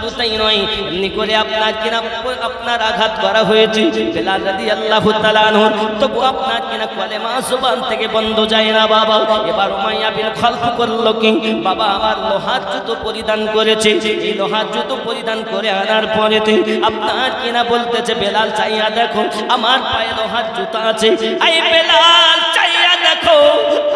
শুধু তাই নয়, এমনি করে আপনার আঘাত করা হয়েছে বেলাল রাদিয়াল্লাহু তাআলা আনহু, তবু আপনার কিনা কলেমা জবান থেকে বন্ধ যায় না বাবা। এবার উমাইয়া বিন খালফ করলো কি, বাবা আমার লোহার জুতো পরিধান করেছে, এই লোহার জুতো পরিধান করে আনার পরেতে আপনার কিনা বলতেছে বেলাল চাইয়া দেখো আমার পায়ে লোহার জুতা আছে, এই বেলাল চাইয়া দেখো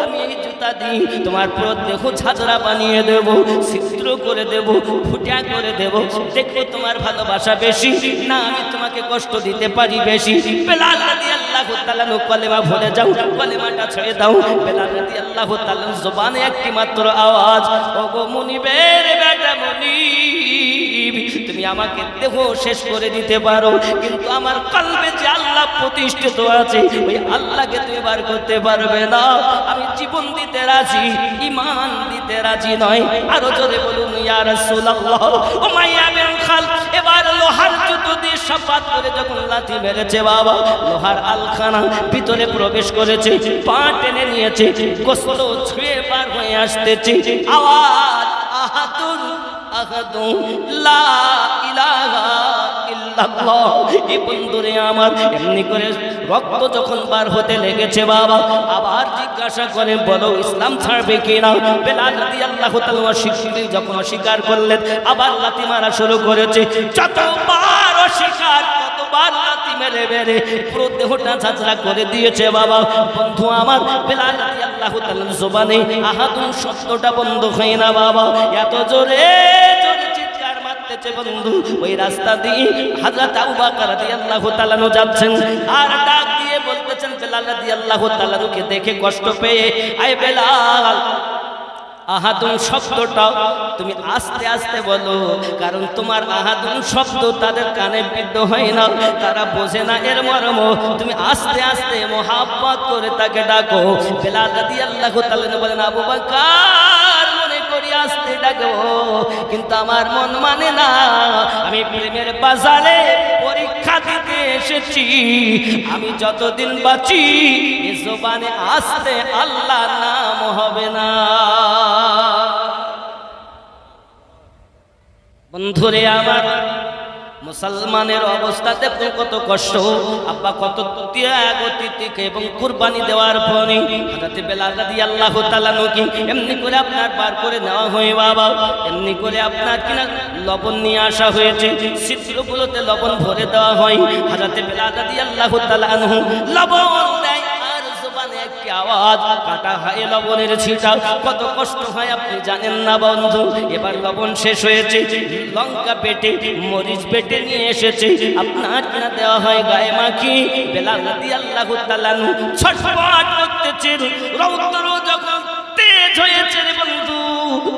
আমি এই জুতা দিই তোমার পুরো দেহ ছাদরা বানিয়ে দেব, ছিদ্র করে দেব, ফুটা করে দেব, দেখো তোমার ভালোবাসা বেশি না আমি তোমাকে কষ্ট দিতে পারি বেশি। বেলাল রাদিয়াল্লাহু তাআলা কলেমা ভরে যাও, কলেমাটা ছেড়ে দাও। বেলাল রাদিয়াল্লাহু তাআলা জবানে একটি মাত্র আওয়াজ, ওগো মুনিবের বেটা মুনিব, তুমি আমাকে দেহ শেষ করে দিতে পারো কিন্তু আমার কলবে যে আল্লাহ প্রতিষ্ঠিত আছে ওই আল্লাহকে তুমি বার করতে পারবে না। আমি জীবন দিতে রাজি, ঈমান দিতে রাজি নয়। আরো জোরে বলুন ইয়া রাসূলুল্লাহ। উমাইয়া বিন খালফ এবার লোহার জুতো দিয়ে শপথ করে যখন লাথি মেরেছে বাবা, লোহার আলখানা ভিতরে প্রবেশ করেছে, পা টেনে নিয়েছে, গোসল ছুঁয়ে পার হয়ে আসতেছে, আওয়াজ আহাদুন আহাদুন লা ইলাহা ইল্লাল্লাহ। এই বন্ধুরে আমার এমনি করে রক্ত যখন বার হতে লেগেছে বাবা, আবার জিজ্ঞাসা করে বলো ইসলাম ছাড়বে কিনা। বেলাল রাদিয়াল্লাহু তাআলা স্বীকৃতি যখন অস্বীকার করলেন আবার লাথি মারা শুরু করেছে, যতবার অস্বীকার ততবার লাথি মেরে মেরে পুরো দেহটা ঝাঁঝরা করে দিয়েছে বাবা। বন্ধু আমার বেলাল রাদিয়াল্লাহু তাআলার জবানে আহাদুন শব্দটা বন্ধ হয় না বাবা, এত জোরে জোরে চিৎকার মারতেছে বন্ধু। ওই রাস্তা দিয়ে হযরত আবু বকর রাদিয়াল্লাহু তাআলা যাচ্ছেন আর ডাক দিয়ে বলতেছেন বেলাল রাদিয়াল্লাহু তাআলাকে দেখে কষ্ট পেয়ে, আয় বেলাল আহাদুন শব্দটা তুমি আস্তে আস্তে বলো, কারণ তোমার আহাদুন শব্দ তাদের কানে বিদ্ধ হয় না, তারা বোঝে না এর মর্ম। তুমি আস্তে আস্তে মোহাব্বত করে তাকে ডাকো। বেলাল রাদিয়াল্লাহু তাআলা বলেন আবু বকর মনে করি আস্তে ডাকো কিন্তু আমার মন মানে না, আমি প্রেমের বাজারে পরীক্ষা দিতে এসেছি, আমি যতদিন বাঁচি এ জবানে আস্তে আল্লাহ নাম হবে না। বন্ধুরে আমার মুসলমানের অবস্থা দেখুন কত কষ্ট, আব্বা কত ত্যাগ তিতিকে এবং কুরবানি দেওয়ার পরে হযরত বেলাল রাদিয়াল্লাহু তাআলা কি এমনি করে আপনার বার করে নেওয়া হয় বাবা, এমনি করে আপনার কিনা লবণ নিয়ে আসা হয়েছে, ছিদ্রগুলোতে লবণ ভরে দেওয়া হয়। হযরত বেলাল রাদিয়াল্লাহু তাআলা লবণ দেয় আর জবানে একটি আওয়াজ, কাটা হয় লবণের ছিটা, কত কষ্ট হয় আপনি জানেন না বন্ধু। এবার লবণ শেষ হয়েছে, লঙ্কা বেটে মরিচ বেটে নিয়ে এসেছে, আপনার কিনা দেওয়া হয় গায়ে মাখি। বেলাল রাদিয়াল্লাহু তাআলা ছটফট করতেছে, রৌদ্র যখন তেজ হয়েছে রে বন্ধু,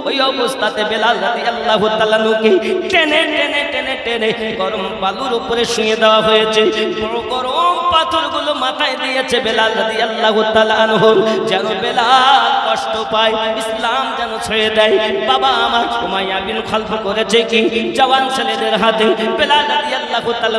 ওই অবস্থাতে বেলাল রাদিয়াল্লাহু তাআলাকে টেনে টেনে টেনে টেনে গরম বালুর উপরে শুয়ে দেওয়া হয়েছে, বড় গরম পাথরগুলো মাথায় দিয়েছে বেলাল রাদিয়াল্লাহু তাআলা আনহু, যেন বেলাল কষ্ট পায়, ইসলাম যেন ছেড়ে দেয়। বাবা আমার উমাইয়া বিন খালফ করেছে কি, জওয়ান ছেলেদের হাতে বেলাল রাদিয়াল্লাহু তাআলা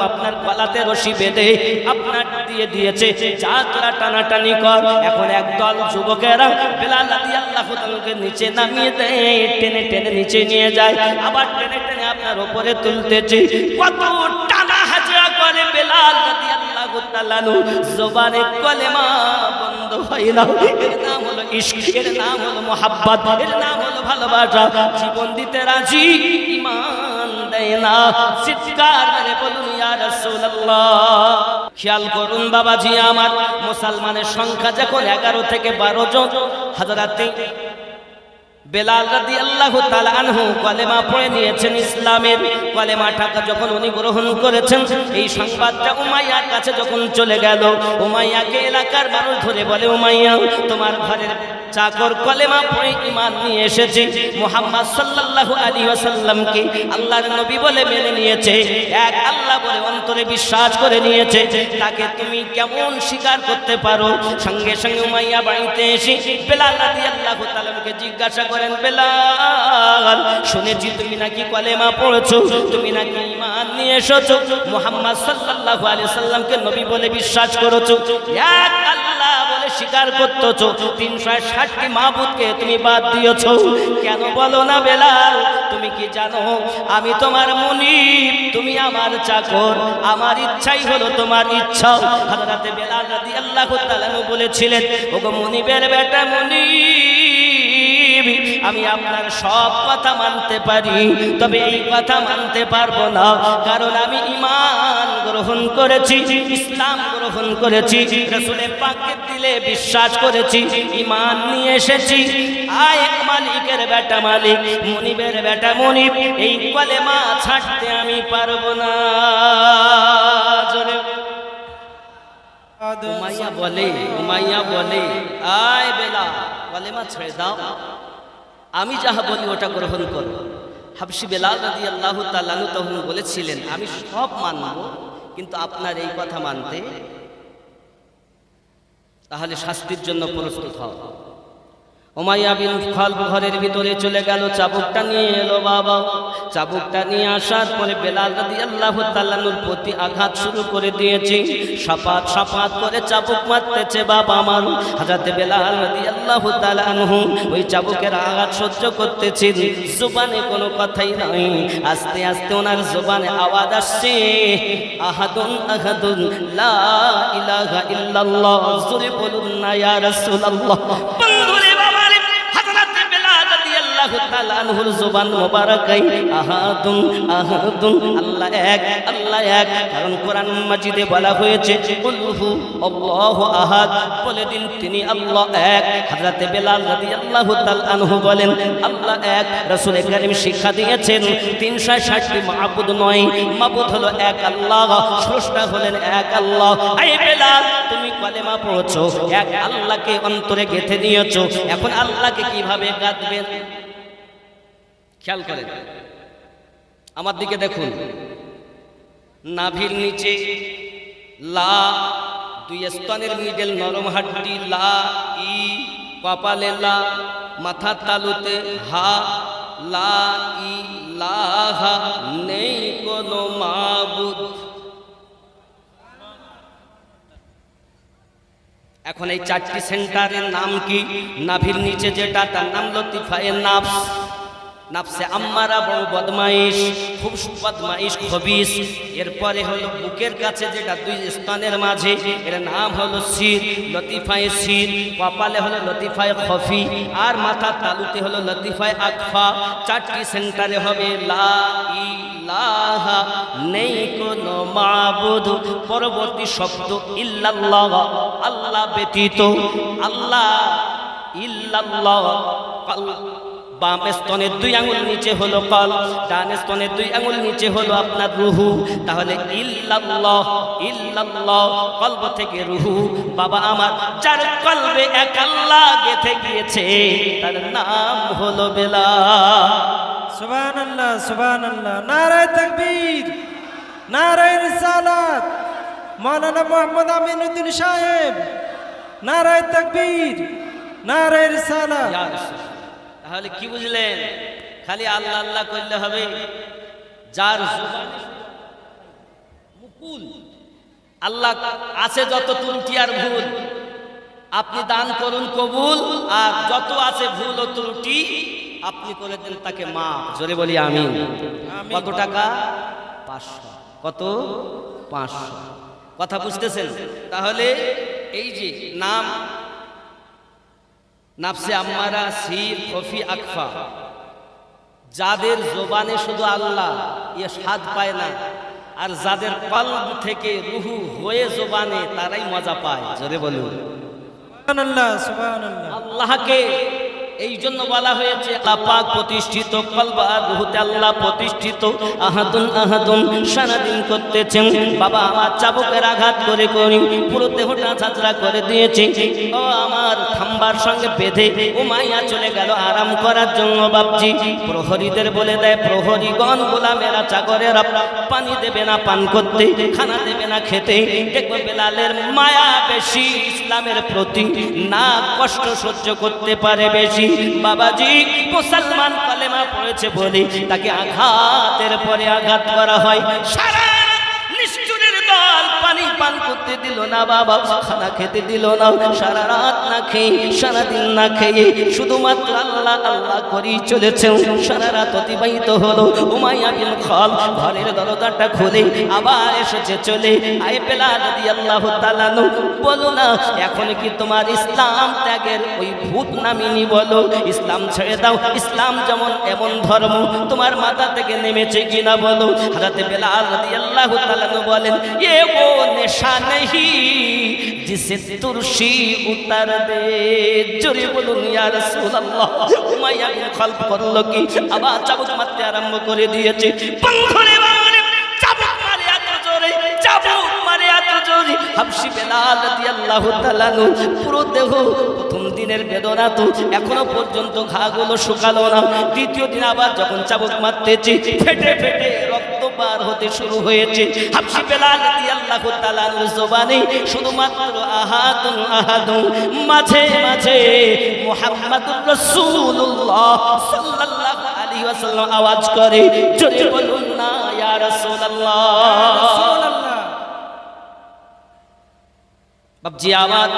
আপনার গলাতে রশি বেঁধে আপনার দিয়ে দিয়েছে, যা তোরা টানাটানি কর। এখন একদল যুবকেরা বেলাল রাদিয়াল্লাহু তাআলাকে নিচে নামিয়ে দেয়, টেনে টেনে নিচে নিয়ে যায়, আবার টেনে টেনে আপনার উপরে তুলতেছে, কত টানা হাজরা করে বেলাল রাদিয়াল্লাহু তাআলা জবানে কলেমা বন্ধ হয় না। এর নাম হলো ইশক, এর নাম হলো মোহাব্বত, এর নাম হলো ভালোবাসা। জীবন দিতে রাজি, ঈমান দেয় না। চিৎকার করে বলুন ইয়া রাসূলুল্লাহ। খেয়াল করুন বাবাজি আমার, মুসলমানের সংখ্যা যখন 11 থেকে 12 জন, হযরত বেলাল রাদিয়াল্লাহু তাআলা আনহু কলেমা পড়ে নিয়েছেন, ইসলামের কলেমাটা যখন উনি গ্রহণ করেছেন, এই সংবাদটা উমাইয়ার কাছে যখন চলে গেল, উমাইয়াকে এলাকার মানুষ ধরে বলে, উমাইয়া তোমার ঘরের চাকর কলেমা পড়ে ঈমান নিয়ে এসেছে, মুহাম্মদ সাল্লাল্লাহু আলাইহি ওয়াসাল্লামকে আল্লাহর নবী বলে মেনে নিয়েছে, এক আল্লাহ বলে অন্তরে বিশ্বাস করে নিয়েছে, তাকে তুমি কেমন স্বীকার করতে পারো? সঙ্গে সঙ্গে উমাইয়া বাড়িতে এসে বেলাল রাদিয়াল্লাহু তাআলাকে জিজ্ঞাসা করেন, বেলাল শুনেছি তুমি নাকি কলেমা পড়েছো, তুমি নাকি ঈমান নিয়ে এসেছো, মুহাম্মদ সাল্লাল্লাহু আলাইহি ওয়াসাল্লামকে নবী বলে বিশ্বাস করেছো, এক আল্লাহ বলে স্বীকার করতেছো, 360টি মাবুদকে তুমি বাদ দিয়েছো। কেন বলো না বেলাল? তুমি কি জানো আমি তোমার মুনিব, তুমি আমার চাকর, আমার ইচ্ছাই হলো তোমার ইচ্ছা। হযরত বেলাল রাদিয়াল্লাহু তাআলা বলেছিলেন, ওগো মুনিবের বেটা মুনিব, আমি আপনার সব কথা মানতে পারি, তবে এই কথা মানতে পারবো না, কারণ আমি ঈমান গ্রহণ করেছি, ইসলাম গ্রহণ করেছি, রাসূল পাকের দিলে বিশ্বাস করেছি, ঈমান নিয়ে এসেছি। আয় মালিকের বেটা মালিক, মুনিবের বেটা মুনিব, এই কলেমা ছাড়তে আমি পারবো না। উমাইয়া বলে আয় বেলাল কলেমা ছেড়ে দাও, আমি যাহা বলি ওটা গ্রহণ করো। হাবশী বেলাল রাদিয়াল্লাহু তাআলা আনহু তখন বলেছিলেন, আমি সব মানব, কিন্তু আপনার এই কথা মানতে তাহলে শাস্তির জন্য প্রস্তুত হও। উমাইয়া বিন খালব ঘরের ভিতরে চলে গেল, চাবুকটা নিয়ে এলো। বাবা চাবুকটা নিয়ে আসার পরে বেলাল রাদিয়াল্লাহু তাআলা আনহুর প্রতি আঘাত শুরু করে দিয়েছে, সাপাত সাপাত করে চাবুক মারতেছে। বাবা আমার হযরত বেলাল রাদিয়াল্লাহু তাআলা আনহু ওই চাবুকের আঘাত সহ্য করতেছেন, জবানে কোনো কথাই নাই। আস্তে আস্তে ওনার জবানে আওয়াজ আসছে, আহাদুন আহাদুন লা ইলাহা ইল্লাল্লাহ, জোরে বলুন না ইয়া রাসূলুল্লাহ। বন্ধুরে বাবা, আল্লাহু তাআলা আনহুর জবান মোবারকাই আহাদুন আহাদুন, আল্লাহ এক, আল্লাহ এক। কারণ কোরআন মাজিদে বলা হয়েছে কুলহু আল্লাহু আহাদ, বলে দিন তিনি আল্লাহ এক। হযরত বেলাল রাদিয়াল্লাহু তাআলা আনহু বলেন আল্লাহ এক। রাসূল কারীম শিক্ষা দিয়েছেন 360টি মাবুদ নয়, মাবুদ হলো এক আল্লাহ, স্রষ্টা হলেন এক আল্লাহ। এই বেলাল তুমি কলেমা পড়ছো, এক আল্লাহকে অন্তরে গেঁথে নিয়েছো, এখন আল্লাহকে কিভাবে গাঁথবেন? খেয়াল করেন, আমার দিকে দেখুন, নাভির নিচে লা, দুই স্তনের মিডল নরম হাড্ডি লা, ই কপালে লা, মাথার তালুতে হা, লা ইলাহা, নেই কোনো মাবুদ। এখন এই 4টি সেন্টারের নাম কি? নাভির নিচে যেটা, তার নাম লতিফায়ে নাফস, নাফসে আম্মারা, বড় বদমাইশ, খুব বদমাইশ খবিস। এরপরে হলো বুকের কাছে যেটা দুই স্তনের মাঝে, এর নাম হলো সির, লতিফায়ে সির। কপালে হলো লতিফায়ে খফি, আর মাথার তালুতে হলো লতিফায়ে আকফা। 4টি সেন্টারে হবে লা ইলাহা, নেই কোনো মাবুদ। পরবর্তী শব্দ ইল্লাল্লাহ, আল্লাহ ব্যতীত, আল্লাহ ইল্লাল্লাহ। বাম স্তনের 2 আঙ্গুল নিচে হলো কল, ডান স্তনের 2 আঙ্গুল নিচে হলো আপনার রুহু। তাহলে ইল্লাল্লাহ, ইল্লাল্লাহ, কলব থেকে রুহু। বাবা আমার, যার কলবে এক আল্লাহ গেঁথে গিয়েছে তার নাম হলো বেলাল। সুবহানাল্লাহ, সুবহানাল্লাহ। নারায়ে তাকবীর, নারায়ে রিসালাত, মাওলানা মুহাম্মদ আমিনউদ্দিন সাহেব, নারায়ে তাকবীর, নারায়ে রিসালাত। তাহলে কি বুঝলেন? খালি আল্লাহ আল্লাহ করলে হবে? যার মুকুল আল্লাহ আছে, যত ত্রুটি আর ভুল আপনি দান করুন কবুল, আর যত আছে ভুল ও ত্রুটি আপনি করে দেন তাকে মাফ। জোরে বলি আমিন। কত টাকা? 500। কত? 500। কথা বুঝতেছেন? তাহলে এই যে নাম নাফসে আম্মারা, সির, খফি, আকফা, যাদের জবানে শুধু আল্লাহ, এ স্বাদ পায় না, আর যাদের কলব থেকে রুহু হয়ে জবানে, তারাই মজা পায়। জোরে বলুন সুবহানাল্লাহ, সুবহানাল্লাহ। আল্লাহকে এই জন্য বলা হয়েছে আল্লাহ পাক প্রতিষ্ঠিত, কলব আর রুহুতে আল্লাহ প্রতিষ্ঠিত। আহাদুন আহাদুন সারাদিন করতেছেন। বাবা আমার চাবুকের আঘাত করে করি পুরো দেহটা ঝাঁঝরা করে দিয়েছে। ও আমার খাম্বার সঙ্গে বেঁধে উমাইয়া চলে গেল আরাম করার জন্য। বাপজি প্রহরীদের বলে দেয়, প্রহরীগণ গোলামেরা চাকরেরা পানি দেবে না পান করতে, খানা দেবে না খেতে। দেখবে বেলালের মায়া বেশি ইসলামের প্রতি, না কষ্ট সহ্য করতে পারে বেশি। বাবাজি মুসলমান কলেমা পড়েছে বলে তাকে আঘাতের পরে আঘাত করা হয়। সারা নিষ্ঠুরের দল পানি পান করতে দিল না বাবা, খানা খেতে দিল না, সারা রাত না খেয়ে সারাদিন না খেয়ে শুধুমাত্র আল্লাহ আল্লাহ করেই চলেছেন। সারা রাত অতিবাহিত হলো। উমাইয়া বিন খালদ ঘরের দরজাটা খুলে আবার এসেছে চলে। আয় বেলাল রাদিয়াল্লাহু তাআলা আনহু, বলো না এখন কি তোমার ইসলাম ত্যাগের ওই ভূত নামিনি? বলো ইসলাম ছেড়ে দাও, ইসলাম যেমন এমন ধর্ম তোমার মাথা থেকে নেমেছে কিনা বলো। হযরত বেলাল রাদিয়াল্লাহু তাআলা আনহু বলেন, এ वो नेशा नहीं जिसे तुर्शी उतर दे। জোরে বলুন ইয়া রাসূলুল্লাহ। উমাইয়া বিন খালদ করলো কি? আবার চাবুক মারতে আরম্ভ করে দিয়েছে। বন্ধুরে বাবারে, চাবুক মারে এত জোরে, চাবুক মারে এত জোরে, হাবশি বেলাল রাদিয়াল্লাহু তাআলা আনহু পুরো দেহ প্রথম দিনের বেদনা তো এখনো পর্যন্ত ঘাগুলো শুকালো না। দ্বিতীয় দিন আবার যখন চাবুক মারতেছে, ফেটে ফেটে রক্ত বার হতে শুরু হয়েছে। হাবশি বেলাল রাদিয়াল্লাহু তাআলা আনহু জবানে শুধুমাত্র আহাদুন আহাদুন, মাঝে মাঝে মুহাম্মাদুর রাসূলুল্লাহ সাল্লাল্লাহু আলাইহি ওয়াসাল্লাম আওয়াজ করে, জোরে বলুন না ইয়া রাসূলুল্লাহ। বাবজি আমার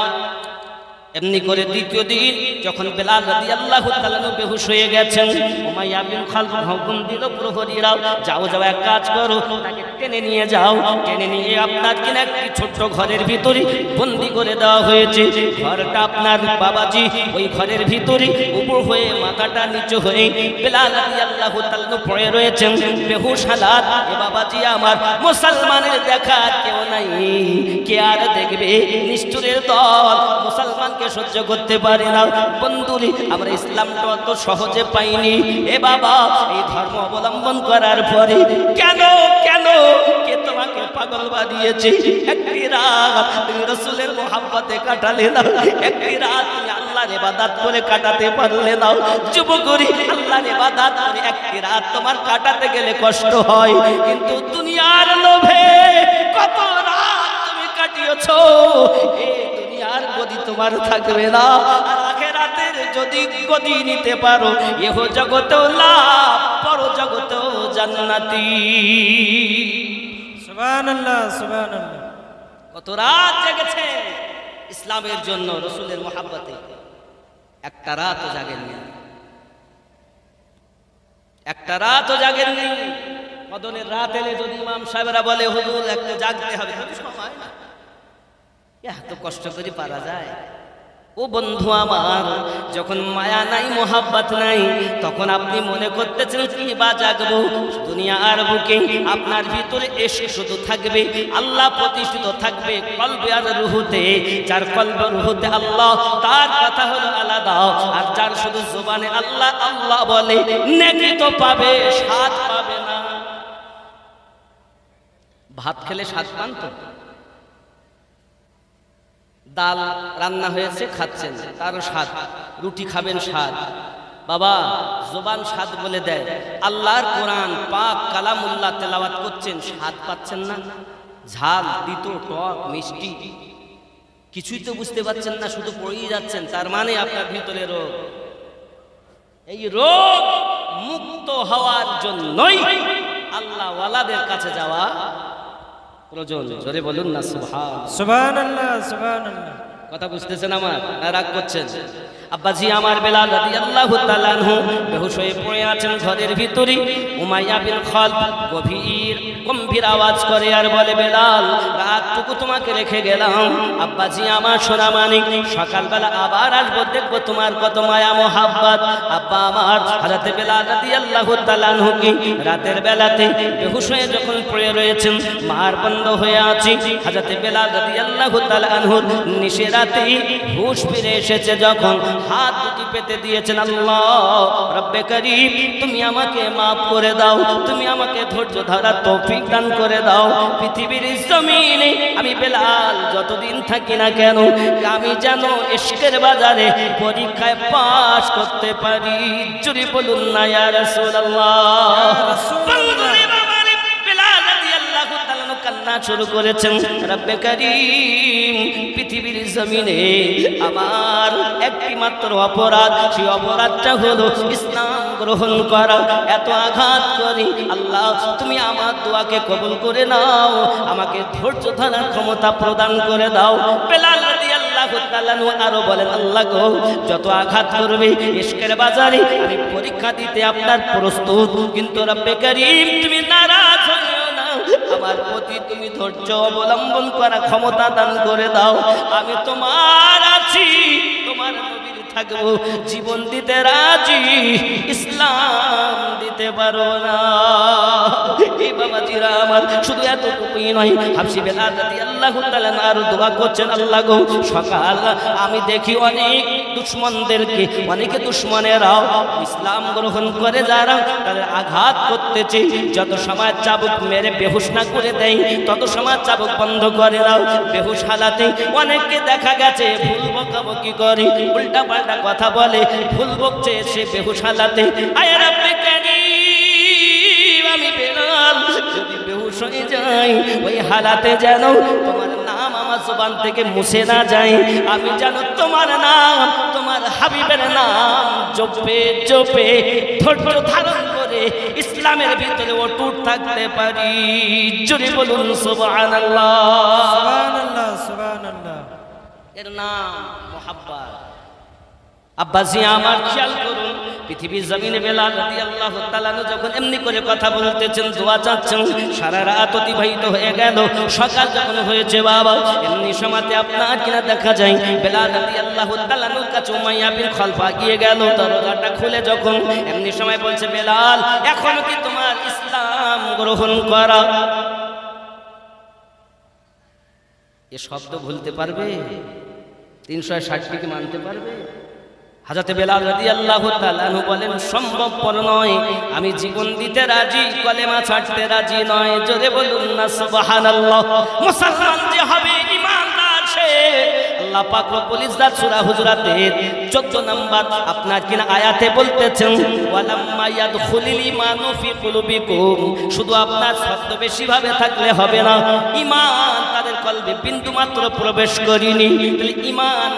এমনি করে দ্বিতীয় দিন যখন বেলাল রাদিয়াল্লাহু তাআলা বেহুশ হয়ে গেছেন, উমাইয়া বিন খালদ হুকুম দিল প্রহরীরা, যাও যাও এক কাজ করো, তাকে টেনে নিয়ে যাও। টেনে নিয়ে আপনার কিনা একটি ছোট্ট ঘরের ভিতরে বন্দি করে দেওয়া হয়েছে। ঘরটা আপনার বাবাজি ওই ঘরের ভিতরে উপর হয়ে মাথাটা নিচু হয়ে বেলাল রাদিয়াল্লাহু তাআলা পড়ে রয়েছেন বেহুশ হালাত। এ বাবাজি আমার, মুসলমানের দেখার কেউ নাই, কে আর দেখবে? নিষ্ঠুরের দল মুসলমান সহ্য করতে পারে না। বন্ধুরি, আমরা ইসলামটা অত সহজে পাইনি। এ বাবা, এই ধর্ম অবলম্বন করার পরে কেন কেন কে তোমাকে পাগল বানিয়েছে? একটি রাত তুমি রাসূলের মহব্বতে কাটালে না, একটি রাত তুমি আল্লাহর ইবাদত করে কাটাতে পারলে না। যুবকরি, আল্লাহর ইবাদত করে একটি রাত তোমার কাটাতে গেলে কষ্ট হয়, কিন্তু দুনিয়ার লোভে কত রাত তুমি কাটিয়েছো। আর গদি তোমার থাকবে না, আর আখিরাতের যদি গদি নিতে পারো, ইহ জগতেও লাভ, পর জগতেও জান্নাতি। সুবহানাল্লাহ সুবহানাল্লাহ। কত রাত জেগেছে ইসলামের জন্য, রাসূলের মহব্বতে। একটা রাতও জাগেননি, একটা রাতও জাগেননি। কদরের রাত এলে যদি ইমাম সাহেবরা বলে হুজুর একটা জাগতে হবে, সময় না, এত কষ্ট করে পারা যায়? ও বন্ধু আমার, যখন মায়া নাই মোহাব্বত নাই, তখন আপনি মনে করতেছেন কি বা জাগবো? দুনিয়ার বুকে আপনার ভিতরে ইশক শুধু থাকবে, আল্লাহ প্রতিষ্ঠিত থাকবে কলবে আর রুহুতে। যার কলবে রুহুতে আল্লাহ, তার কথা হলো আলাদা। আর যার শুধু জবানে আল্লাহ আল্লাহ বলে, নেকি তো পাবে, স্বাদ পাবে না। ভাত খেলে স্বাদ পান তো? ডাল রান্না হয়েছে খাচ্ছেন, তারও স্বাদ। রুটি খাবেন, স্বাদ। বাবা, জবান স্বাদ বলে দেয়। আল্লাহর কোরআন পাক কালামুল্লাহ তেলাওয়াত করছেন, স্বাদ পাচ্ছেন না? ঝাল, তিতো, টক, মিষ্টি কিছুই তো বুঝতে পারছেন না, শুধু পড়েই যাচ্ছেন। তার মানে আপনার ভিতরে রোগ। এই রোগ মুক্ত হওয়ার জন্যই আল্লাহ ওয়ালাদের কাছে যাওয়া প্রয়োজন। জোরে বলুন না সুবহানাল্লাহ সুবহানাল্লাহ। কথা বুঝতেছেন আমার? রাগ করছেন? আব্বাজি আমার বেলাল রাদিয়াল্লাহু তাআলা আনহু বেহুশ হয়ে পড়ে আছেন ঘরের ভিতরে। উমাইয়া বিন খালদ গম্ভীর আওয়াজ করে আর বলে, বেলাল, রাতটুকু তোমাকে রেখে গেলাম। আব্বাজি আমার সোনা মানিক, সকালবেলা আবার আসবো, দেখবো তোমার কত মায়া মোহাব্বত। আব্বা আমার হযরত বেলাল রাদিয়াল্লাহু তাআলা আনহু কি রাতের বেলাতে বেহুশ হয়ে যখন পড়ে রয়েছেন, মার বন্ধ হয়ে আছে, হযরত বেলাল রাদিয়াল্লাহু তাআলা আনহু নিশে রাতে হুঁশ ফিরে এসেছে। যখন হাত দুটি পেতে দিয়েছেন, আল্লাহ রব্বে করিম, তুমি আমাকে মাফ করে দাও, তুমি আমাকে ধৈর্য ধরার তৌফিক দান করে দাও। পৃথিবীর জমিনে আমি বেলাল যতদিন থাকি না কেন, আমি যেন ইশকের বাজারে পরীক্ষায় পাস করতে পারি। জোরে বলুন না ইয়া রাসূলুল্লাহ। কান্না শুরু করেছেন, রব্বে করিম, পৃথিবীর জমিনে আমার একটি মাত্র অপরাধ, সেই অপরাধটা হলো ইসলাম গ্রহণ করা, এত আঘাত করি, আল্লাহ তুমি আমার দোয়াকে কবুল করে নাও, আমাকে ধৈর্য ধরার ক্ষমতা প্রদান করে দাও। বেলাল রাদিয়াল্লাহু তাআলা আরো বলেন, আল্লাহ গো, যত আঘাত করবে ইশকের বাজারে আমি পরীক্ষা দিতে আপনার প্রস্তুত, কিন্তু রব্বে কারীম তুমি নারাজ হইও না, আমার প্রতি তুমি ধৈর্য অবলম্বন করার ক্ষমতা দান করে দাও। আমি তোমার আছি, তোমার নবীর থাকবো, জীবন দিতে রাজি, ইসলাম দিতে পারো না। এই বাবাজিরা আমার, শুধু এতটুকুই নয়, হাবশী বেলাল রাদিয়াল্লাহু তাআলা আরো দোয়া করছেন, আল্লাহ গো, সকাল আমি দেখি অনেক দুশমনদেরকে, অনেকে দুশমনেরাও ইসলাম গ্রহণ করে যারা তাদের আঘাত করতেছে, যত সময় চাবুক মেরে বেহুশ না করে দেয় তত সময় চাবুক বন্ধ করে দাও। বেহুশ হালাতে অনেককে দেখা গেছে ভুল বকাবকি করে, উল্টা পাল্টা কথা বলে, ভুল বকছে সে বেহুশ হালাতে। আয় রব্বে কারীম, আমি বেলাল যদি বেহুশ হয়ে যাই ওই হালাতে যেন তোমার নাম আমার জবান থেকে মুছে না যায়, আমি যেন তোমার নাম, তোমার হাবিবের নাম জপে জপে ধৈর্য ধারণ করে ইসলামের ভিতরে অটুট থাকতে পারি। জোরে বলুন সুবহানাল্লাহ। সুবহানাল্লাহ, সুবহানাল্লাহ। এর নাম মুহাব্বত। আব্বাসি আমার, খেয়াল করুন, পৃথিবীর জমিনে বেলাল রাদিয়াল্লাহু তাআলা যখন এমনি করে কথা বলতেছেন, দোয়া চাচ্ছেন, সারা রাত অতিবাহিত হয়ে গেল, সকাল যখন হয়েছে বাবা, এমনি সময়তে আপনার কিনা দেখা যায় বেলাল রাদিয়াল্লাহু তাআলার কাছে উমাইয়া বিন খালফ গিয়ে গেল, দরজাটা খুলে যখন এমনি সময় বলছে, বেলাল এখন কি তোমার ইসলাম গ্রহণ করা? এ শব্দ ভুলতে পারবে? 360 কি মানতে পারবে? হযরত বেলাল রাদিয়াল্লাহু তাআলা বলেন, সম্ভবপর নয়, আমি জীবন দিতে রাজি, কলেমা ছাড়তে রাজি নয়। জোরে বলুন না সুবহানাল্লাহ। মুসলমান যে হবে, ঈমানদার সে, আল্লাহ পাক রব্বুল ইজ্জত সূরা হুজুরাতের 14 নম্বর আপনার কিনা আয়াতে বলতেছেন, ওয়ালাম্মা ইয়াদখুলিল ঈমানু ফি কুলুবিকুম, শুধু আপনার ছদ্মবেশী ভাবে থাকলে হবে না, ঈমান তাদের কলবে বিন্দু মাত্র প্রবেশ করেনি, তাহলে ঈমান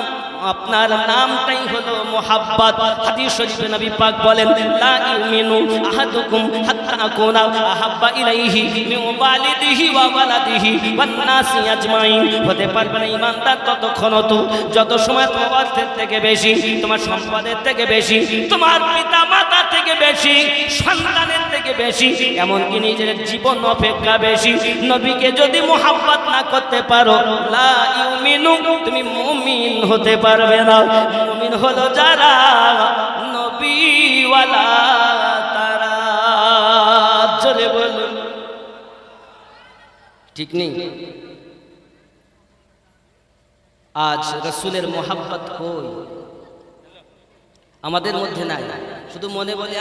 আপনার নামটাই হলো মুহাব্বত। হাদিস শরীফে নবী পাক বলেন, লা ইউমিনু আহাদুকুম হাত্তা আকুনা আহাব্বা ইলাইহি মিন ওয়ালিদিহি ওয়া ওয়ালাদিহি ওয়ান নাসি আজমাইন। হতে পারবে না ঈমানদার ততক্ষণ তো যত সময় তোমার অর্থের থেকে বেশি, তোমার সম্পদের থেকে বেশি, তোমার পিতা মাতা থেকে বেশি, সন্তানের থেকে বেশি, এমনকি নিজের জীবন অপেক্ষা বেশি নবীকে যদি মুহাব্বত না করতে পারো, লা ইউমিনু, তুমি মুমিন হতে পারবে না। মুমিন হলো যারা নবীওয়ালা, তারা। জোরে বলুন, ঠিক নেই? আজ রাসূলের মুহাব্বত কই? আমাদের মধ্যে নাই, শুধু মনে বলে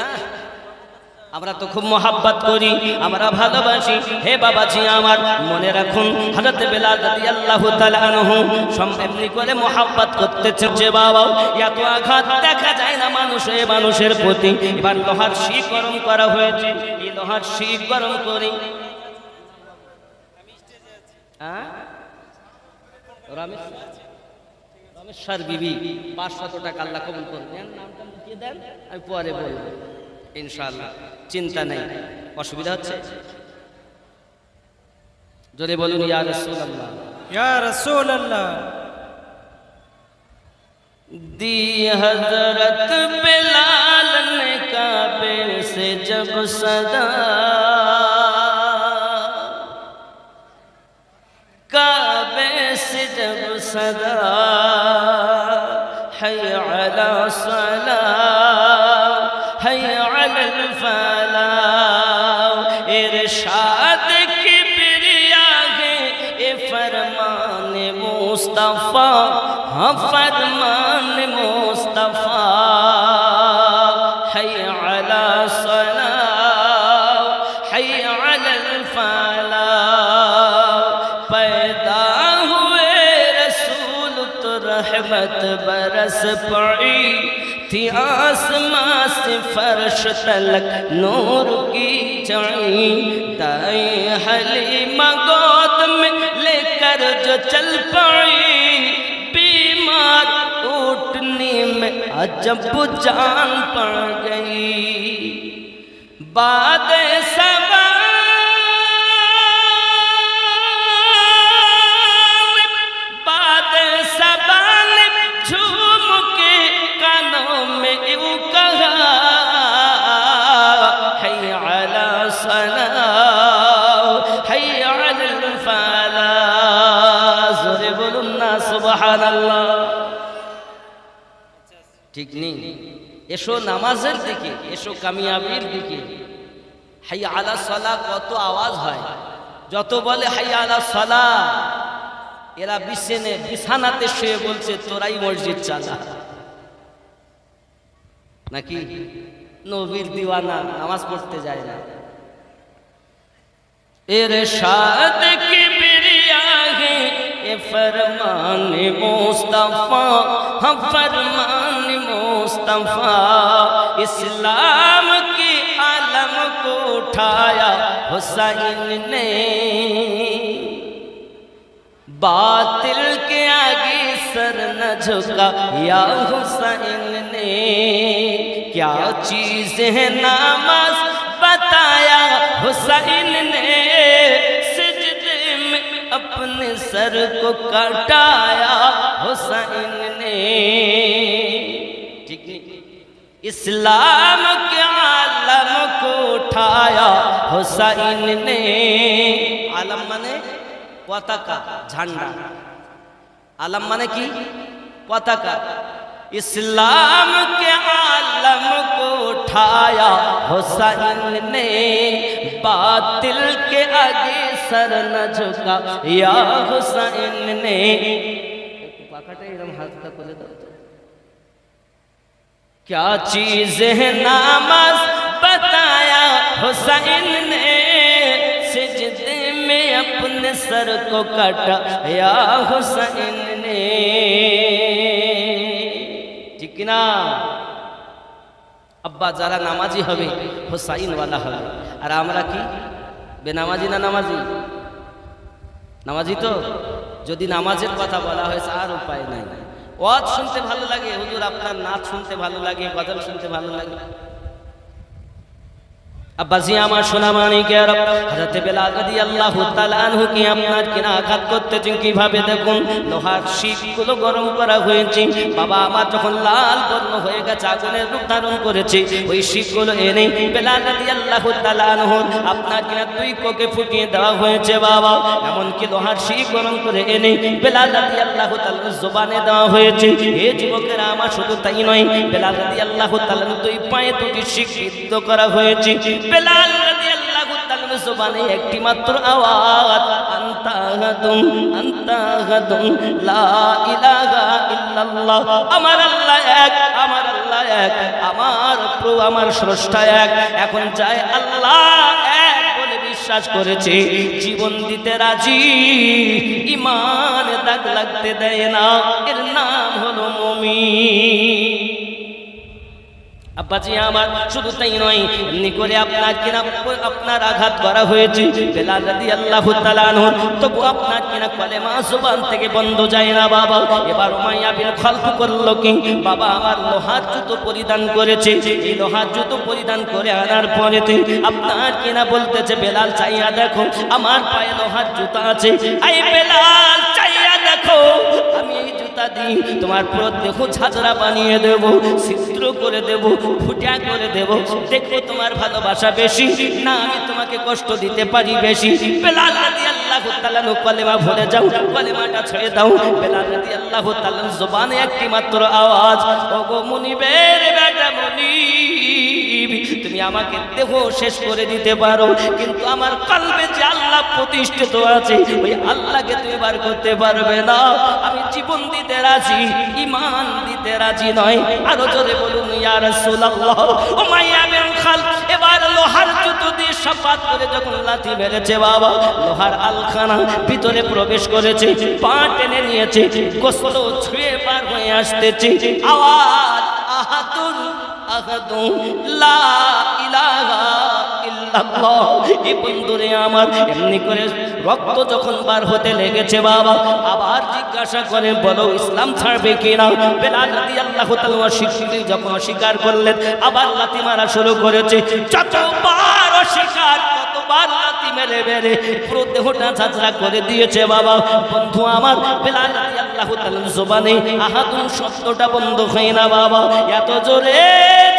আমরা তো খুব মুহাব্বত করি, আমরা ভালোবাসি। হে বাবাজি আমার, মনে রাখুন, হযরত বেলাল রাদিয়াল্লাহু তাআলা আনহু এমনি করে মুহাব্বত করতেছে যে বাবা, এত আঘাত দেখা যায় না মানুষের প্রতি। এবার লোহার শিক গরম করা হয়েছে, এই লোহার শিক গরম করে রমেশ্বর বিবি 500 টাকা আল্লাহ কবুল করবেন, নামটা লিখে দেন, আমি পরে বলবো ইনশাআল্লাহ, চিন্তা নেই। অসুবিধা হচ্ছে? জোরে বলুন ইয়া রাসূলুল্লাহ, ইয়া রাসূলুল্লাহ। दी हजरत बिलाल ने काबे से जब सदा, काबे से जब सदा, हय अला सला, हय अलल फला, इरशाद किबरिया है ए फरमान मुस्तफा, हाँ फरमान मुस्तफा, हय अला सला, हय अलल फला। पैदा हुए रसूल तो रहमत बरस पड़ी थी, आसमां से फर्श तलक नूर की चढ़ी। दाई हलीमा गोद में लेकर जो चल पड़ी, बीमार उठ अपनी में अजब जान पड़ गई बाद सबा बाद सबाल झूम के कानों में यूं कहा हैय अला सना हैय अलल फला जोरे बोलुन ना सुबहानाल्लाह ঠিক নেই এসো নামাজের দিকে এসো কামিয়াবির দিকে হাইয়া আলা সালাহ কত আওয়াজ হয় যত বলে হাইয়া আলা সালাহ এরা বিছানাতে শুয়ে বলছে তোরাই মসজিদ চালা নাকি নবীর দিওয়ানা নামাজ পড়তে যায় না इरशाद किबरिया है ये फरमान मुस्तफा हम फरमान मुस्तफा इस्लाम के आलम को उठाया हुसैन ने बातिल के आगे सर न झुका या हुसैन ने क्या चीज है नमाज बताया हुसैन ने सजदे में अपने सर को कटाया हुसैन ने ठीक है इस्लाम के आलम को उठाया हुसैन ने आलम माने पताका झंडा आलम माने की पताका इस्लाम के आलम को उठाया हुसैन ने बातिल के आगे सर न झुका या हुसैन ने क्या चीज है नमाज बताया हुसैन ने सिजदे में अपने सर को काटा या हुसैन ने ঠিক না আব্বা যারা নামাজি হবে হুসাইন ওয়ালা হবে আর আমরা কি বেনামাজি না নামাজি নামাজি তো যদি নামাজের কথা বলা হয়েছে আর উপায় নাই ওয়াজ শুনতে ভালো লাগে হুজুর আপনার নাচ শুনতে ভালো লাগে গজল শুনতে ভালো লাগে আব্বাজি আমার সোনা মানিকের হযরত বেলাল রাদিয়াল্লাহু তাআলা আনহু কি আপনার কিনা আঘাত করতেছেন কিভাবে দেখুন লোহার শিকগুলো গরম করা হয়েছে বাবা আমার যখন লাল বর্ণ হয়ে গেছে আগুনের রূপ ধারণ করেছে ওই শিকগুলো এনে বেলাল রাদিয়াল্লাহু তাআলা আনহু আপনার কিনা দুই কোকে ফুটিয়ে দেওয়া হয়েছে বাবা এমন কি লোহার শিক গরম করে এনে বেলাল রাদিয়াল্লাহু তাআলার জবানে দেওয়া হয়েছে হে যুবকেরা আমার শুধু তাই নয় বেলাল রাদিয়াল্লাহু তাআলার দুই পায়ে দুটি শিক বিদ্ধ করা হয়েছে বেলাল রাদিয়াল্লাহু তাআলার জবানে একটি মাত্র আওয়াজ আনতা গাদুন লা ইলাহা ইল্লাল্লাহ আমার আল্লাহ এক আমার আল্লাহ এক আমার প্রভু আমার স্রষ্টা এক এখন যায় আল্লাহ এক বলে বিশ্বাস করেছে জীবন দিতে রাজি ঈমান দাগ লাগতে দেয় না এর নাম হলো মুমিন আব্বাজি আমার শুধু তাই নয় এমনি করে আপনার কিনা আপনার আঘাত করা হয়েছে বেলাল রাদিয়াল্লাহু তাআলা আনহু তবু আপনার কিনা কলেমা জবান থেকে বন্ধ যায় না বাবা এবার উমাইয়া বিন খালফ করলো কি বাবা আমার লোহার জুতো পরিধান করেছে এই লোহার জুতো পরিধান করে আনার পরেতে আপনার কিনা বলতেছে বেলাল চাইয়া দেখো আমার পায়ে লোহার জুতা আছে এই বেলাল চাইয়া দেখো আমি এই জুতা দিই তোমার পুরো দেহ ঝাঁঝরা বানিয়ে দেব ছিদ্র করে দেব ফুটা করে দেব দেখো তোমার ভালোবাসা বেশি না আমি তোমাকে কষ্ট দিতে পারি বেশি বেলাল রাদিয়াল্লাহু তাআলা কলেমা ভুলে যাও কলেমাটা ছেড়ে দাও বেলাল রাদিয়াল্লাহু তাআলার জবানে একটি মাত্র আওয়াজ ওগো মুনিবের বেটা মুনিব তুমি আমাকে দেহ শেষ করে দিতে পারো কিন্তু আমার কলবে যে আল্লাহ প্রতিষ্ঠিত আছে ওই আল্লাহকে তুমি বার করতে পারবে না আমি জীবন দিতে রাজি ঈমান দিতে রাজি নয় আরো জোরে বলুন ইয়া রাসূলুল্লাহ উমাইয়া বিন খালফ এবার লোহার জুতো দিয়ে শপথ করে যখন লাথি মেরেছে বাবা লোহার আলখানা ভিতরে প্রবেশ করেছে পা টেনে নিয়েছে গোশত ছুঁয়ে পার হয়ে আসতেছে আওয়াজ আহাদুন আহাদুন লা ইলাহা ইল্লা আল্লাহ এই বন্ধুরে আমার এমনি করে রক্ত যখন বার হতে লেগেছে বাবা, আবার জিজ্ঞাসা করে বলো ইসলাম ছাড়বে কিনা। বেলাল রাদিয়াল্লাহু তাআলা যখন অস্বীকার করলেন, আবার লাথি মারা শুরু করেছে। যতবার অস্বীকার ততবার লাথি মেরে মেরে পুরো দেহটা ঝাঁঝরা করে দিয়েছে বাবা। বন্ধু আমার বেলাল রাদিয়াল্লাহু তাআলার জবানে আহাদুন শব্দটা বন্ধ হয় না বাবা, এত জোরে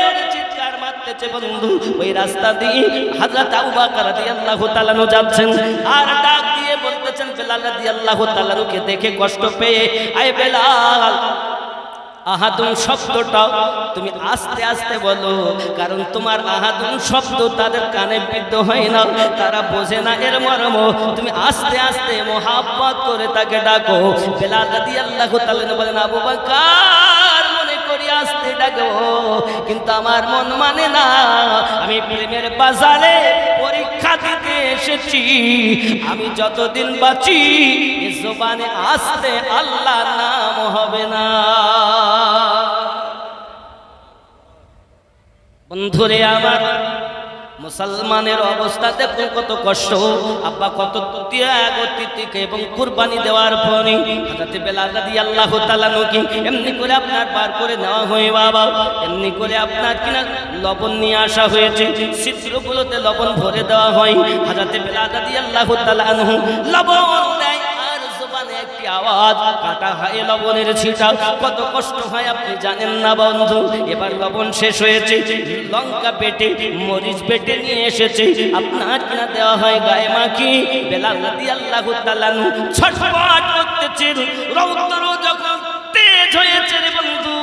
জোরে চিৎকার মারতেছে বন্ধু। ওই রাস্তা দিয়ে হযরত আবু বকর রাদিয়াল্লাহু তাআলা যাচ্ছেন, আর ডাক দিয়ে বলতেছেন বেলাল রাদিয়াল্লাহু তাআলাকে দেখে কষ্ট পেয়ে, আয় বেলাল আহাদুন শব্দটা তুমি আস্তে আস্তে বলো, কারণ তোমার আহাদুন শব্দ তাদের কানে বিদ্ধ হয় না, তারা বোঝে না এর মর্ম। তুমি আস্তে আস্তে মোহাব্বত করে তাকে ডাকো। বেলাল রাদিয়াল্লাহু তাআলা বলেন, আবু বকর মনে করি আস্তে ডাকো, কিন্তু আমার মন মানে না। আমি প্রেমের বাজারে পরীক্ষা দিতে এসেছি, আমি যতদিন বাঁচি এ জবানে আস্তে আল্লাহর নাম হবে না। বন্ধুরে আমার মুসলমানের অবস্থা দেখুন কত কষ্ট, আব্বা কত ত্যাগ এবং কুরবানি দেওয়ার পরে হযরত বেলাল রাদিয়াল্লাহু তাআলা কে এমনি করে আপনার পার করে নেওয়া হয় বাবা। এমনি করে আপনার কিনা লবণ নিয়ে আসা হয়েছে, ছিদ্রগুলোতে লবণ ভরে দেওয়া হয়। হযরত বেলাল রাদিয়াল্লাহু তাআলা লবণ দেয়, আর জবানে একটি আওয়াজ, কাটা হয় লবণের ছিটা। কত কষ্ট হয় আপনি জানেন না বন্ধু। এবার লবণ শেষ হয়েছে, লঙ্কা বেটে মরিচ বেটে নিয়ে এসেছে, আপনার কিনা দেওয়া হয় গায়ে মাখি। বেলাল রাদিয়াল্লাহু তাআলা ছটফট করতেছে, রৌদ্র যখন তেজ হয়েছে রে বন্ধু,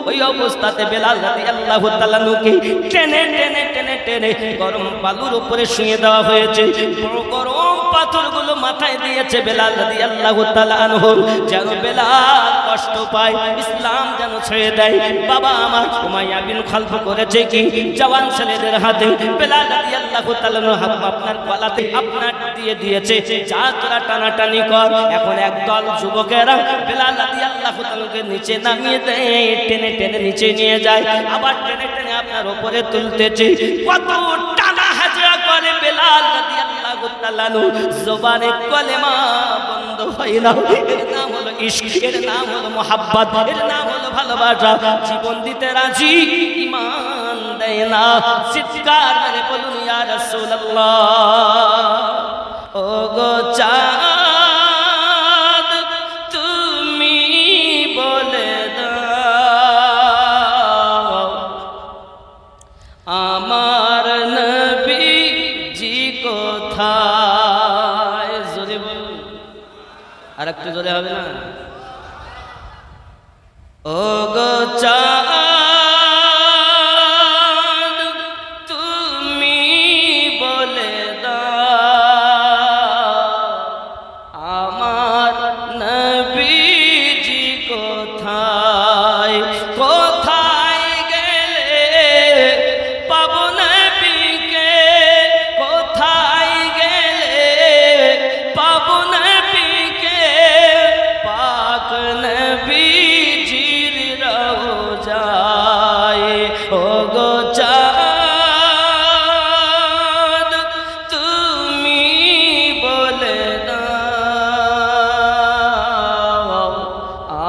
ওই অবস্থাতে বেলাল রাদিয়াল্লাহু তাআলা কে টেনে টেনে টেনে টেনে গরম বালুর উপরে শুয়ে দেওয়া হয়েছে। বড় গরম পাথরগুলো মাথায় দিয়েছে বেলাল রাদিয়াল্লাহু তাআলা আনহু, যেন বেলাল কষ্ট পায়, ইসলাম যেন ছেড়ে দেয়। বাবা আমার উমাইয়া বিন খালফ করেছে কি, জওয়ান ছেলেদের হাতে বেলাল রাদিয়াল্লাহু তাআলা আপনার গলাতে আপনার দিয়ে দিয়েছে, যা তোরা টানাটানি কর। এখন একদল যুবকেরা বেলাল রাদিয়াল্লাহু তাআলাকে নিচে নামিয়ে দেয়, টেনে টেনে নিচে নিয়ে যায়, আবার টেনে টেনে আপনার উপরে তুলতেছে। কত টানা হাজরা করে বেলাল রাদিয়াল্লাহু তাআলা, জবানে কলেমা বন্ধ হয় না। এর নাম হলো ইশক, এর নাম হলো মোহাব্বত, এর নাম হলো ভালোবাসা। জীবন দিতে রাজি, ঈমান দেয় না। চিৎকার করে বলুন ইয়া রাসূলুল্লাহ। ও গো চাঁদ তুমি বলে দাও, আমার নবীজি কোথায়? জোরে বলুন, আর একটু জোরে হবে না? ও গো চাঁদ তুমি বলে দাও, আমার নবীজি কোথায়? কোথায় গেলে পাবো নবীকে? কোথায় গেলে পাবো নবীকে? পাক নবীজির রওজায়। ও গো চাঁদ তুমি বলে দাও,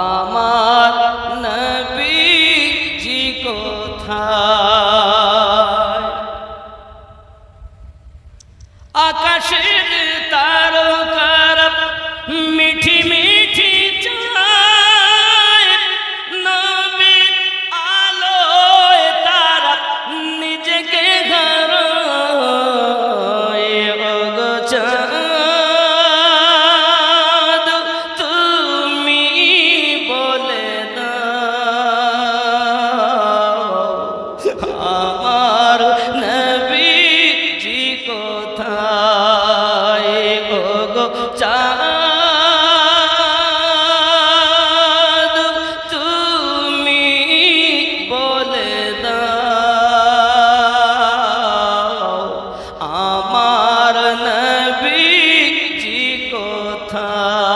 আমার নবীজি কোথায়? আকাশের তারকারা মিঠি মিঠি চায়, নবীর আলোয় তারা নিজেকে হারায়। ও গো চাঁদ তুমি বলে দাও, আমার নবীজি কোথায়? ও গো চাঁদ তুমি বলে দাও, আমার নবীজি কোথায়?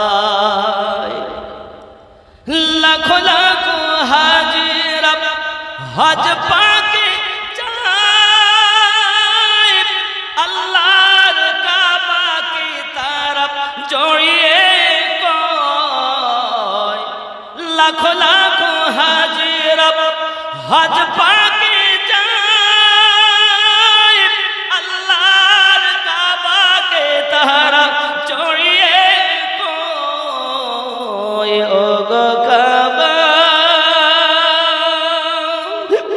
লাখো লাখো হাজিরা হজ পাকে যায়, লাখো লাখো হাজিরা হজ পাকে যায় আল্লাহর কাবাকে তারা চড়িয়ে কই ও গো কাবা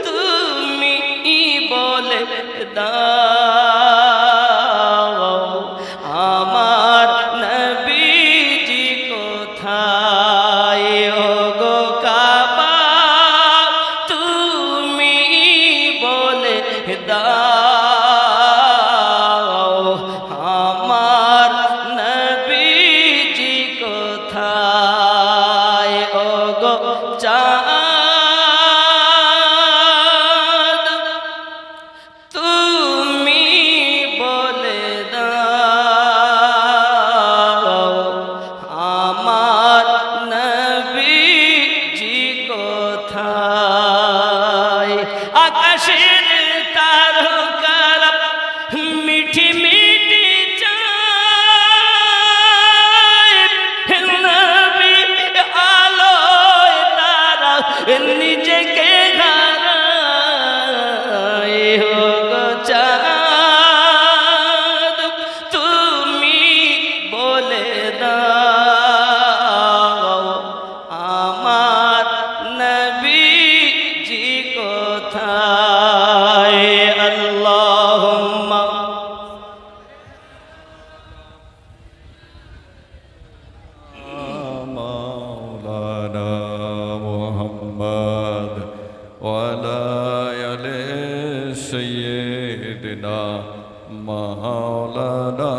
তুমি বলে দাও আমার নবীজি কোথায় ও গো কাবা তুমি বলে দাও আমার নবীজি কোথায় ও গো চাঁদ তুমি বলে দাও আমার নবীজি কোথায় আকাশের তারকারা মিঠি মিঠি চায় নবী আলোয় তারা নিজেকে হারায় ও গো চাঁদ তুমি বলে দাও আমার নবীজি কোথায় আল্লাহুম্মা مولانا محمد وعلى آل سيدنا مولانا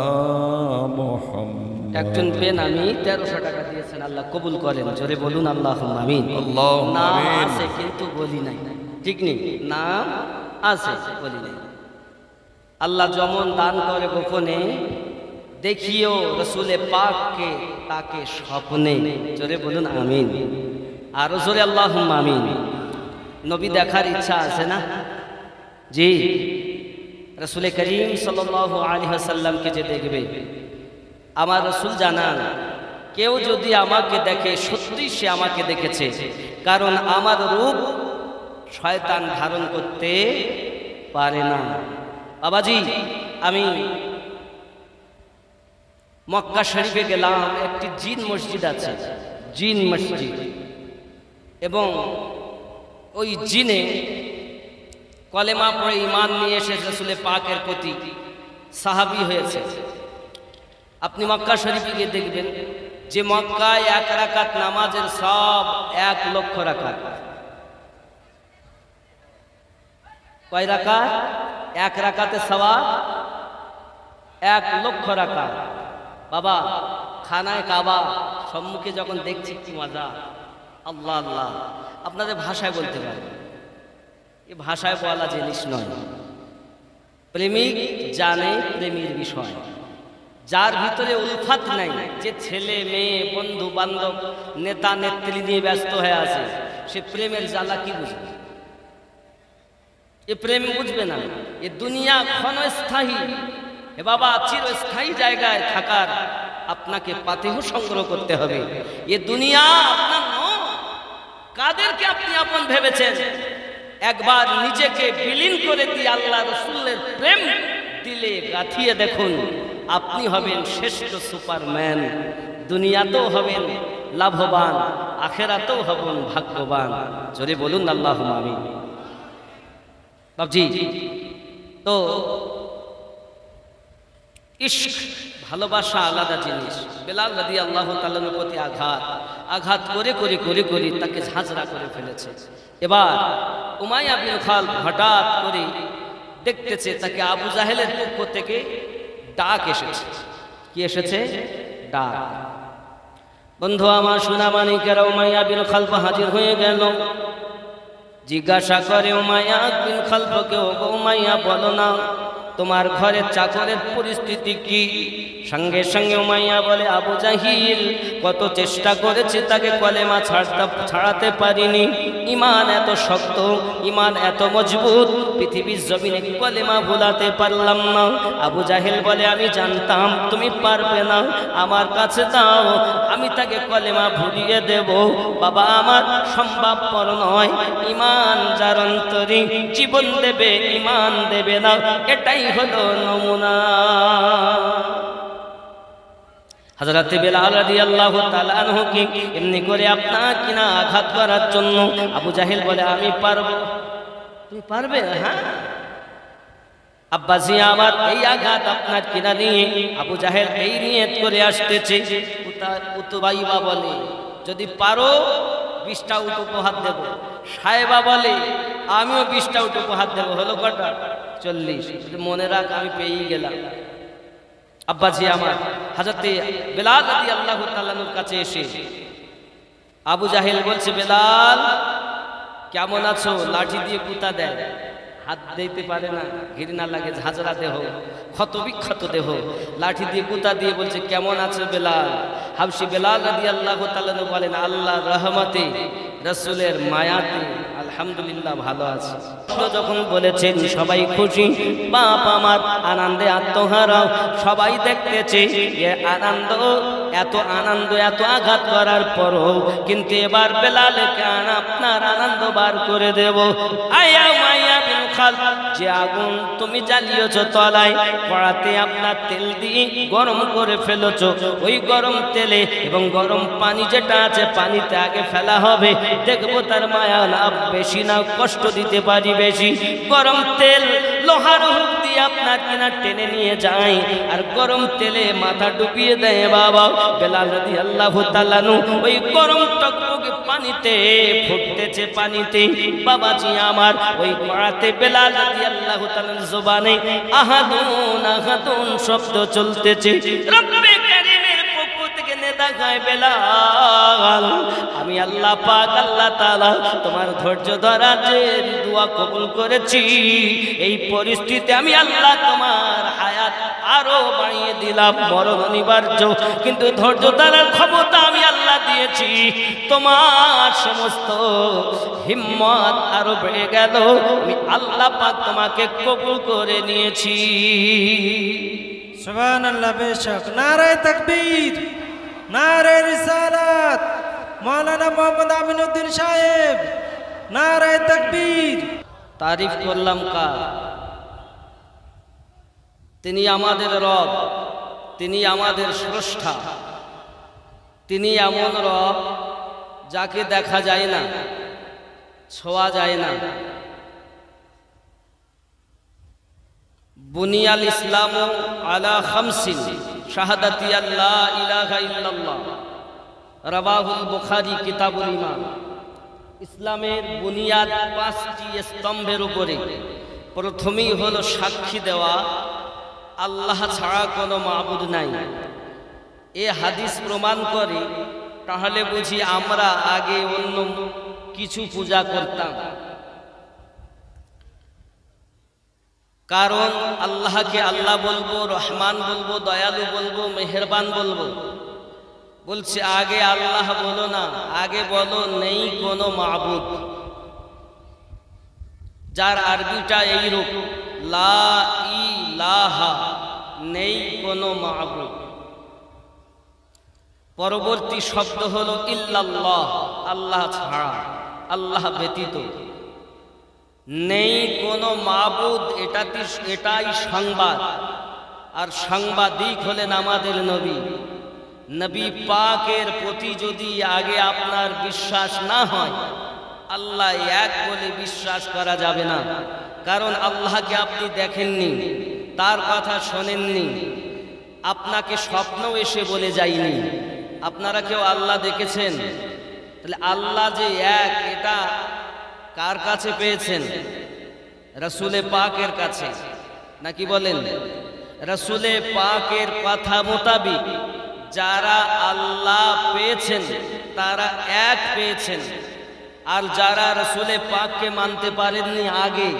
محمد একজন বেনামি 1300 টাকা দিয়েছেন আল্লাহ কবুল করেন জোরে বলুন আল্লাহুম্মা আমিন আল্লাহুম্মা নাম আমিন। আছে কিন্তু বলি নাই ঠিক নেই নাম আছে বলি নাই আল্লাহ যেমন দান করে গোপনে দেখিও রসুলে পাককে তাকে স্বপ্নে জোরে বলুন আমিন আরো জোরে আল্লাহুম্মা আমিন নবী দেখার ইচ্ছা আছে না জি রসুল করিম সাল্লাল্লাহু আলাইহি ওয়াসাল্লামকে যে দেখবে আমার রসুল জানান কেউ যদি আমাকে দেখে সত্যি সে আমাকে দেখেছে কারণ আমার রূপ শয়তান ধারণ করতে পারে না বাবাজি আমি মক্কা শরীফে গেলাম একটি জিন মসজিদ আছে জিন মসজিদ এবং ওই জিনে কলেমা পড়ে ঈমান নিয়ে এসে রাসূলে পাকের প্রতি সাহাবী হয়েছে আপনি মক্কা শরীফে গিয়ে দেখবেন যে মক্কায় 1 রাকাত নামাজের সব 1 লক্ষ রাকাত কয় রাকাত 1 রাকাতে সওয়াব 1 লক্ষ রাকাত বাবা খানায় কাবা সম্মুখে যখন দেখছি কি মজা আল্লাহ আল্লাহ আপনাদের ভাষায় বলতে পারেন এই ভাষায় বলা জিনিস নয় প্রেমিক জানে প্রেমের বিষয় যার ভিতরে উলফাত নাই যে ছেলে মেয়ে বন্ধু বান্ধব নেতা নেত্রী নিয়ে ব্যস্ত হয়ে আছে সে প্রেমের জ্বালা কি বুঝবে এ প্রেম বুঝবে না এ দুনিয়া ক্ষণস্থায়ী এ বাবা চিরস্থায়ী জায়গায় থাকার আপনাকে পাতেহ সংগ্রহ করতে হবে এ দুনিয়া আপনার নয় কাদেরকে আপনি আপন ভেবেছেন একবার নিজেকে বিলীন করে দিয়ে আল্লাহ রাসূলের প্রেম দিলে গাঁথিয়ে দেখুন আপনি হবেন শ্রেষ্ঠ সুপারম্যান দুনিয়াতেও হবেন লাভবান আখেরাতেও হবেন ভাগ্যবান জোরে বলুন আল্লাহুম্মা আমিন বাবজি তো ইশক ভালোবাসা আলাদা জিনিস বেলাল রাদিয়াল্লাহু তাআলার প্রতি আঘাত করে করে করে করে তাকে ঝাঁঝরা করে ফেলেছে এবার উমাইয়া বিন খালদ হঠাৎ করে দেখতেছে তাকে আবু জাহেলের পক্ষ থেকে ডাক এসেছে কি এসেছে ডাক বন্ধু আমার সোনামানিকেরা উমাইয়া বিন খালদ হাজির হয়ে গেল জিজ্ঞাসা করে উমাইয়া বিন খালদকে ও উমাইয়া বলো না তোমার ঘরের চাকরের পরিস্থিতি কি? সঙ্গে সঙ্গে উমাইয়া বলে, আবু জাহিল কত চেষ্টা করেছে, তাকে কলেমা ছাড়াতে পারিনি। ইমান এত শক্ত, ইমান এত মজবুত, পৃথিবীর জমিনে কলেমা ভুলাতে পারলাম না। আবু জাহিল বলে, আমি জানতাম তুমি পারবে না, আমার কাছে দাও, আমি তাকে কলেমা ভুলিয়ে দেব। বাবা আমার সম্ভবপর নয়, ইমান যার অন্তরে জীবন দেবে, ইমান দেবে না, এটাই হলো নমুনা। হযরত বেলাল রাদিয়াল্লাহু তাআলা আনহুকে এমনি করে আপনার কিনা আঘাত করার জন্য আবু জাহেল বলে, আমি পারবো। তুমি পারবে? হ্যাঁ আব্বাজি আমার, এই আঘাত আপনার কিনা নিয়ে আবু জাহেল এই নিয়ত করে আসতেছে। উতবাইবা বলে, যদি পারো 20টা উট উপহার দেব। সাহেবা বলে, আমিও 20টা উট উপহার দেব। হলো কটা? 40। মনে রাখ, আমি পেয়েই গেলাম। আব্বাজি আমার হযরত বেলাল রাদিয়াল্লাহু তাআলার কাছে এসে আবু জাহেল বলছে, বেলাল কেমন আছো? লাঠি দিয়ে কুতা দেয়, হাত দিতে পারে না, ঘৃণা লাগে, ঝাঁঝরা দেহ, ক্ষত বিক্ষত দেহ, লাঠি দিয়ে কুতা দিয়ে বলছে, কেমন আছো বেলাল? হাবশি বেলাল রাদিয়াল্লাহু তাআলা বলেন, আল্লাহর রহমতে, রাসূলের মায়াতে আলহামদুলিল্লাহ ভালো আছে। যখন বলেছেন সবাই খুশি, বাপ আমার আনন্দে আত্মহারা, সবাই দেখতেছে যে আনন্দ, এত আনন্দ, এত আঘাত করার পরও কিন্তু এবার বেলালকে আপনার আনন্দ বার করে দেব। আয়া মায়া বিন খাল, যে আগুন তুমি জ্বালিয়েছ তলায়, কড়াতে আপনার তেল দিয়ে গরম করে ফেলেছ, ওই গরম তেলে এবং গরম পানি যেটা আছে, পানিতে আগে ফেলা হবে, দেখবো তার মায়া না বেশি না কষ্ট দিতে পারি বেশি। গরম তেল লোহার হুক দিয়ে আপনার কিনা টেনে নিয়ে যায়, আর গরম তেলে মাথা ডুবিয়ে দেয়। বাবা বেলাল রাদিয়াল্লাহু তাআলা ওই গরম টকটকে পানিতে ফুটতেছে, পানিতে বাবাজি আমার ওই কড়াতে বেলাল রাদিয়াল্লাহু তাআলার জবানে আহাদুন আহাদুন শব্দ চলতেছে। রব্বে কারীমের পক্ষ থেকে নেদা গায়, বেলাল আমি আল্লাহ পাক, আল্লাহ তাআলা তোমার ধৈর্য ধরার যে দোয়া কবুল করেছি, এই পরিস্থিতি আমি আল্লাহ তোমার হায়াত আরো বাড়িয়ে দিলাম, মরণ অনিবার্য, কিন্তু ধৈর্য ধরার ক্ষমতা আমি আল্লাহ দিয়েছি। তোমার সমস্ত হিম্মত আরো বেড়ে গেল, আমি আল্লাহ পাক তোমাকে কবুল করে নিয়েছি। সুবহানাল্লাহ। বেশক। নারে তাকবীর, নারে রিসালাত, মাওলানা মোহাম্মদ আমিনউদ্দিন সাহেব, নারে তাকবীর। তারিফ করলাম কার? তিনি আমাদের রব, তিনি আমাদের স্রষ্টা, তিনি এমন রব যাকে দেখা যায় না, ছোঁয়া যায় না। বুনিয়াল ইসলাম আলা খামসিন শাহাদাতি আল্লা ইলাহা ইল্লাল্লাহ, রাওয়াহুল বুখারী কিতাবুল ঈমান। ইসলামের বুনিয়াদ 5টি স্তম্ভের উপরে। প্রথমেই হলো সাক্ষী দেওয়া আল্লাহ ছাড়া কোনো মাবুদ নাই। এ হাদিস প্রমাণ করে, তাহলে বুঝি আমরা আগে অন্য কিছু পূজা করতাম। কারণ আল্লাহকে আল্লাহ বলবো, রহমান বলবো, দয়ালু বলবো, মেহেরবান বলবো, বলছে আগে আল্লাহ বলো না, আগে বলো নেই কোনো মাবুদ। যার আরবিটা এইরূপ, লা ইলাহা, নেই কোনো মাবুদ। পরবর্তী শব্দ হলো ইল্লাল্লাহ, আল্লাহ ছাড়া, আল্লাহ ব্যতীত নেই কোনো মাবুদ। এটাই সংবাদ। আর সাংবাদিক হলেন আমাদের নবী। নবী পাকের প্রতি যদি আগে আপনার বিশ্বাস না হয়, আল্লাহ এক বলে বিশ্বাস করা যাবে না। কারণ আল্লাহকে আপনি দেখেননি, তার কথা শোনেননি, আপনাকে স্বপ্ন এসে বলে যায়নি। আপনারা কেউ আল্লাহ দেখেছেন? তাহলে আল্লাহ যে এক, এটা কার কাছে পেয়েছেন? রাসূলে পাকের কাছে, নাকি বলেন? রাসূলে পাকের কথা মোতাবিক যারা আল্লাহ পেয়েছেন তারা এক পেয়েছেন। আর যারা রাসূলে পাককে মানতে পারেননি আগে,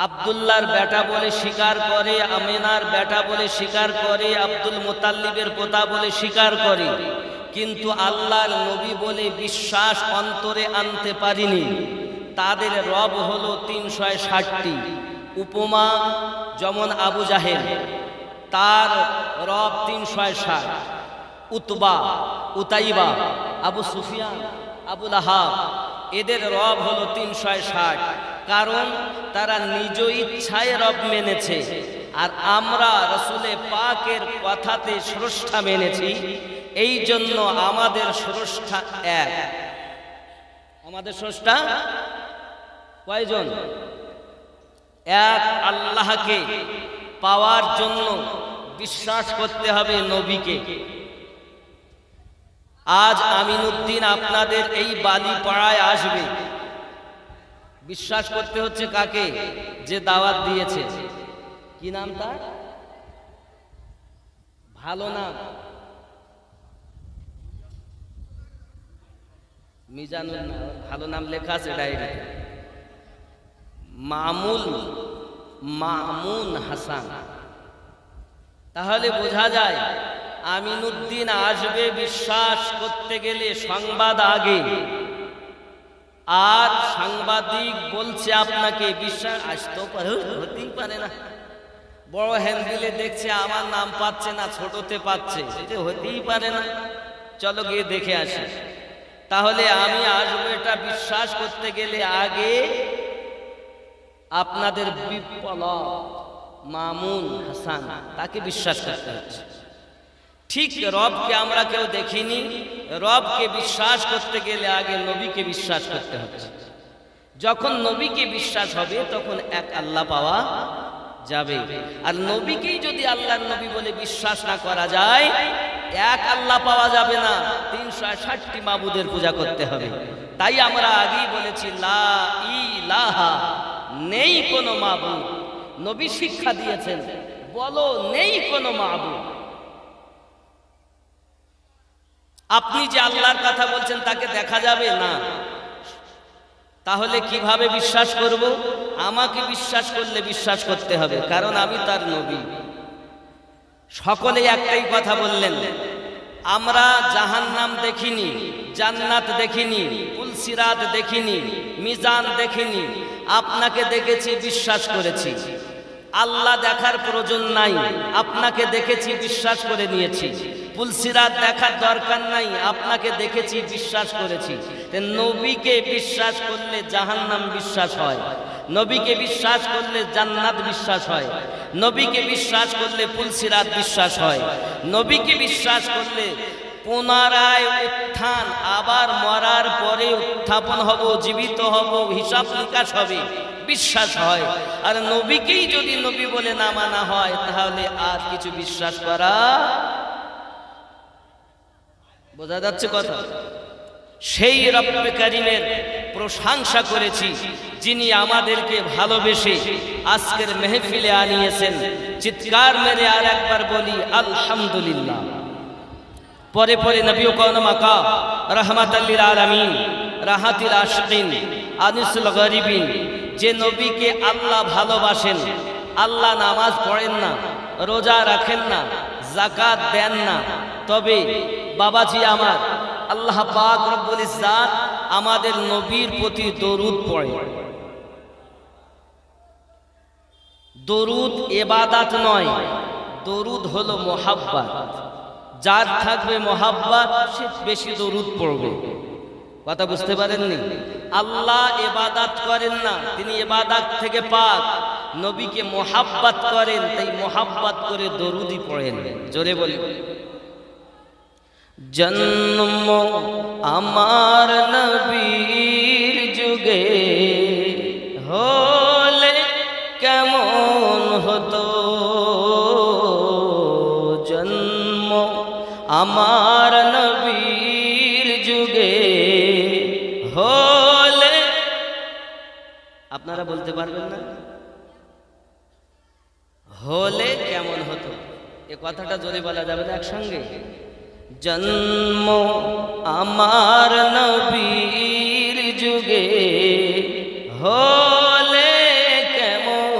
আব্দুল্লাহর বেটা বলে স্বীকার করে, আমিনার বেটা বলে স্বীকার করে, আব্দুল মুতাল্লিবের পোতা বলে স্বীকার করে, কিন্তু আল্লাহর নবী বলে বিশ্বাস অন্তরে আনতে পারিনি। তাদের রব হলো 360টি। উপমা যেমন আবু জাহেল, তার রব 360। উতবা, উতাইবা, আবু সুফিয়ান, আবু লাহাব, এদের রব হলো 360। কারণ তারা নিজ ইচ্ছায় রব মেনেছে, আর আমরা রাসূলে পাকের কথাতে স্রষ্টা মেনেছি। এই জন্য আমাদের স্রষ্টা এক। আমাদের স্রষ্টা কয়জন? এক আল্লাহকে পাওয়ার জন্য বিশ্বাস করতে হবে নবীকে। আজ আমিনউদ্দিন আপনাদের এই বালিপাড়ায় আসবে, বিশ্বাস করতে হচ্ছে কাকে? যে দাওয়াত দিয়েছে। কি নাম তার? ভালো নাম মিজানুর নাম, ভালো নাম লেখা আছে ডায়েরিতে, মামুন হাসান। তাহলে বোঝা যায় আমিনউদ্দিন আসবে বিশ্বাস করতে গেলে সংবাদ আগে। আর সাংবাদিক বলছে আপনাকে বিশ্বাস আসতেও পারে, হতেই পারে না। বড় হ্যান্ডেলে দেখছে আমার নাম পাচ্ছে না, ছোটতে পাচ্ছে, এটা হতেই পারে না। চলো গিয়ে দেখে আসি। তাহলে আমি আসবো এটা বিশ্বাস করতে গেলে আগে আপনাদের বিপ্লব মামুন হাসান তাকে বিশ্বাস করতে হচ্ছে। ঠিক রবকে আমরা কেউ দেখিনি, রবকে বিশ্বাস করতে গেলে আগে নবীকে বিশ্বাস করতে হচ্ছে। যখন নবীকে বিশ্বাস হবে তখন এক আল্লাহ পাওয়া যাবে। আর নবীকেই যদি আল্লাহর নবী বলে বিশ্বাস না করা যায়, এক আল্লাহ পাওয়া যাবে না, 360টি মাবুদের পূজা করতে হবে। তাই আমরা আগেই বলেছি লা ইলাহা, নেই কোনো মাবুদ। নবী শিক্ষা দিয়েছেন, বলো নেই কোনো মাবুদ। আপনি যে আল্লাহর কথা বলছেন তাকে দেখা যাবে না, তাহলে কিভাবে বিশ্বাস করব? আমাকে বিশ্বাস করলে বিশ্বাস করতে হবে, কারণ আমি তার নবী। সকলেই একটাই কথা বললেন, আমরা জাহান্নাম দেখিনি, জান্নাত দেখিনি, পুলসিরাত দেখিনি, মিজান দেখিনি, আপনাকে দেখেছি বিশ্বাস করেছি। আল্লাহ দেখার প্রয়োজন নাই, আপনাকে দেখেছি বিশ্বাস করে নিয়েছি। পুলসিরাত দেখার দরকার নাই, আপনাকে দেখেছি বিশ্বাস করেছি। নবীকে বিশ্বাস করলে জাহান্নাম বিশ্বাস হয়, নবীকে বিশ্বাস করলে জান্নাত বিশ্বাস হয়, নবীকে বিশ্বাস করলে পুলসিরাত বিশ্বাস হয়, নবীকে বিশ্বাস করলে পুনরায় উত্থান, আবার মরার পরে উত্থাপন হব, জীবিত হব, হিসাব নিকাশ হবে, বিশ্বাস হয়। আর নবীকেই যদি নবী বলে না মানা হয়, তাহলে আর কিছু বিশ্বাস করা, বোঝা যাচ্ছে কথা? সেই রব্বে কারীমের প্রশংসা করেছি, যিনি আমাদেরকে ভালোবেসে আজকের মেহফিলে আনিয়েছেন। চিৎকার মেরে আর একবার বলি আলহামদুলিল্লাহ। পরে পরে নবী কওম মাকা রাহমাতাল লিল আলামিন, রাহাতিল আশিকিন, আনিসুল গরিবিন, যে নবীকে আল্লাহ ভালোবাসেন। আল্লাহ নামাজ পড়েন না, রোজা রাখেন না, যাকাত দেন না, তবে বাবাজি আমার আল্লাহ পাক রব্বুল ইজ্জাত আমাদের নবীর প্রতি দরুদ পড়ে। দরুদ ইবাদত নয়, দরুদ হলো মোহাব্বত। যার থাকবে মোহাব্বত সে বেশি দরুদ পড়বে। কথা বুঝতে পারেননি? আল্লাহ ইবাদত করেন না, তিনি ইবাদত থেকে পাক। নবীকে মোহাব্বত করেন, তাই মোহাব্বত করে দরুদই পড়েন। জোরে বলি জন্ম আমার নবীর যুগে হলে কেমন হতো, জন্ম আমার নবীর যুগে হলে, আপনারা বলতে পারবেন না? হলে কেমন হতো, এ কথাটা জোরে বলা যাবে না একসঙ্গে? জন্ম আমার নবীর যুগে হলে কেমন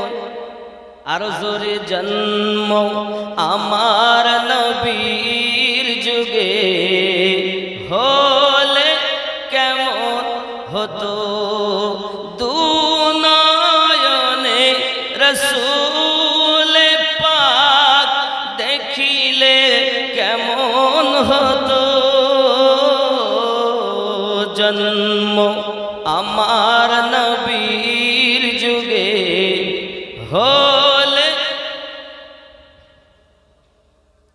আর জোরে জন্ম আমার নবীর যুগে হলে কেমন হতো দুনয়নে রসূল পাক দেখিলে কেমন হতো জন্ম আমার নবীর যুগে হলে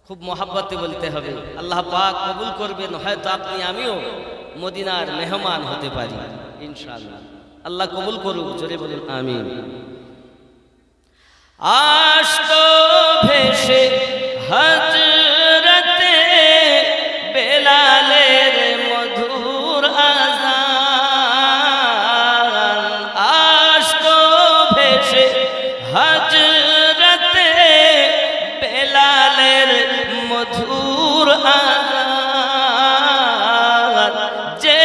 খুব মহাব্বতে বলতে হবে আল্লাহ পাক কবুল করবেন হয়তো আপনি আমিও মদিনার মেহমান হতে পারি ইনশাআল্লাহ আল্লাহ কবুল করুক জোরে বলুন আমিন আশতো ভেসে হযরতে বেলালের মধুর আযান আশতো ভেসে হযরতে বেলালের মধুর আযান যে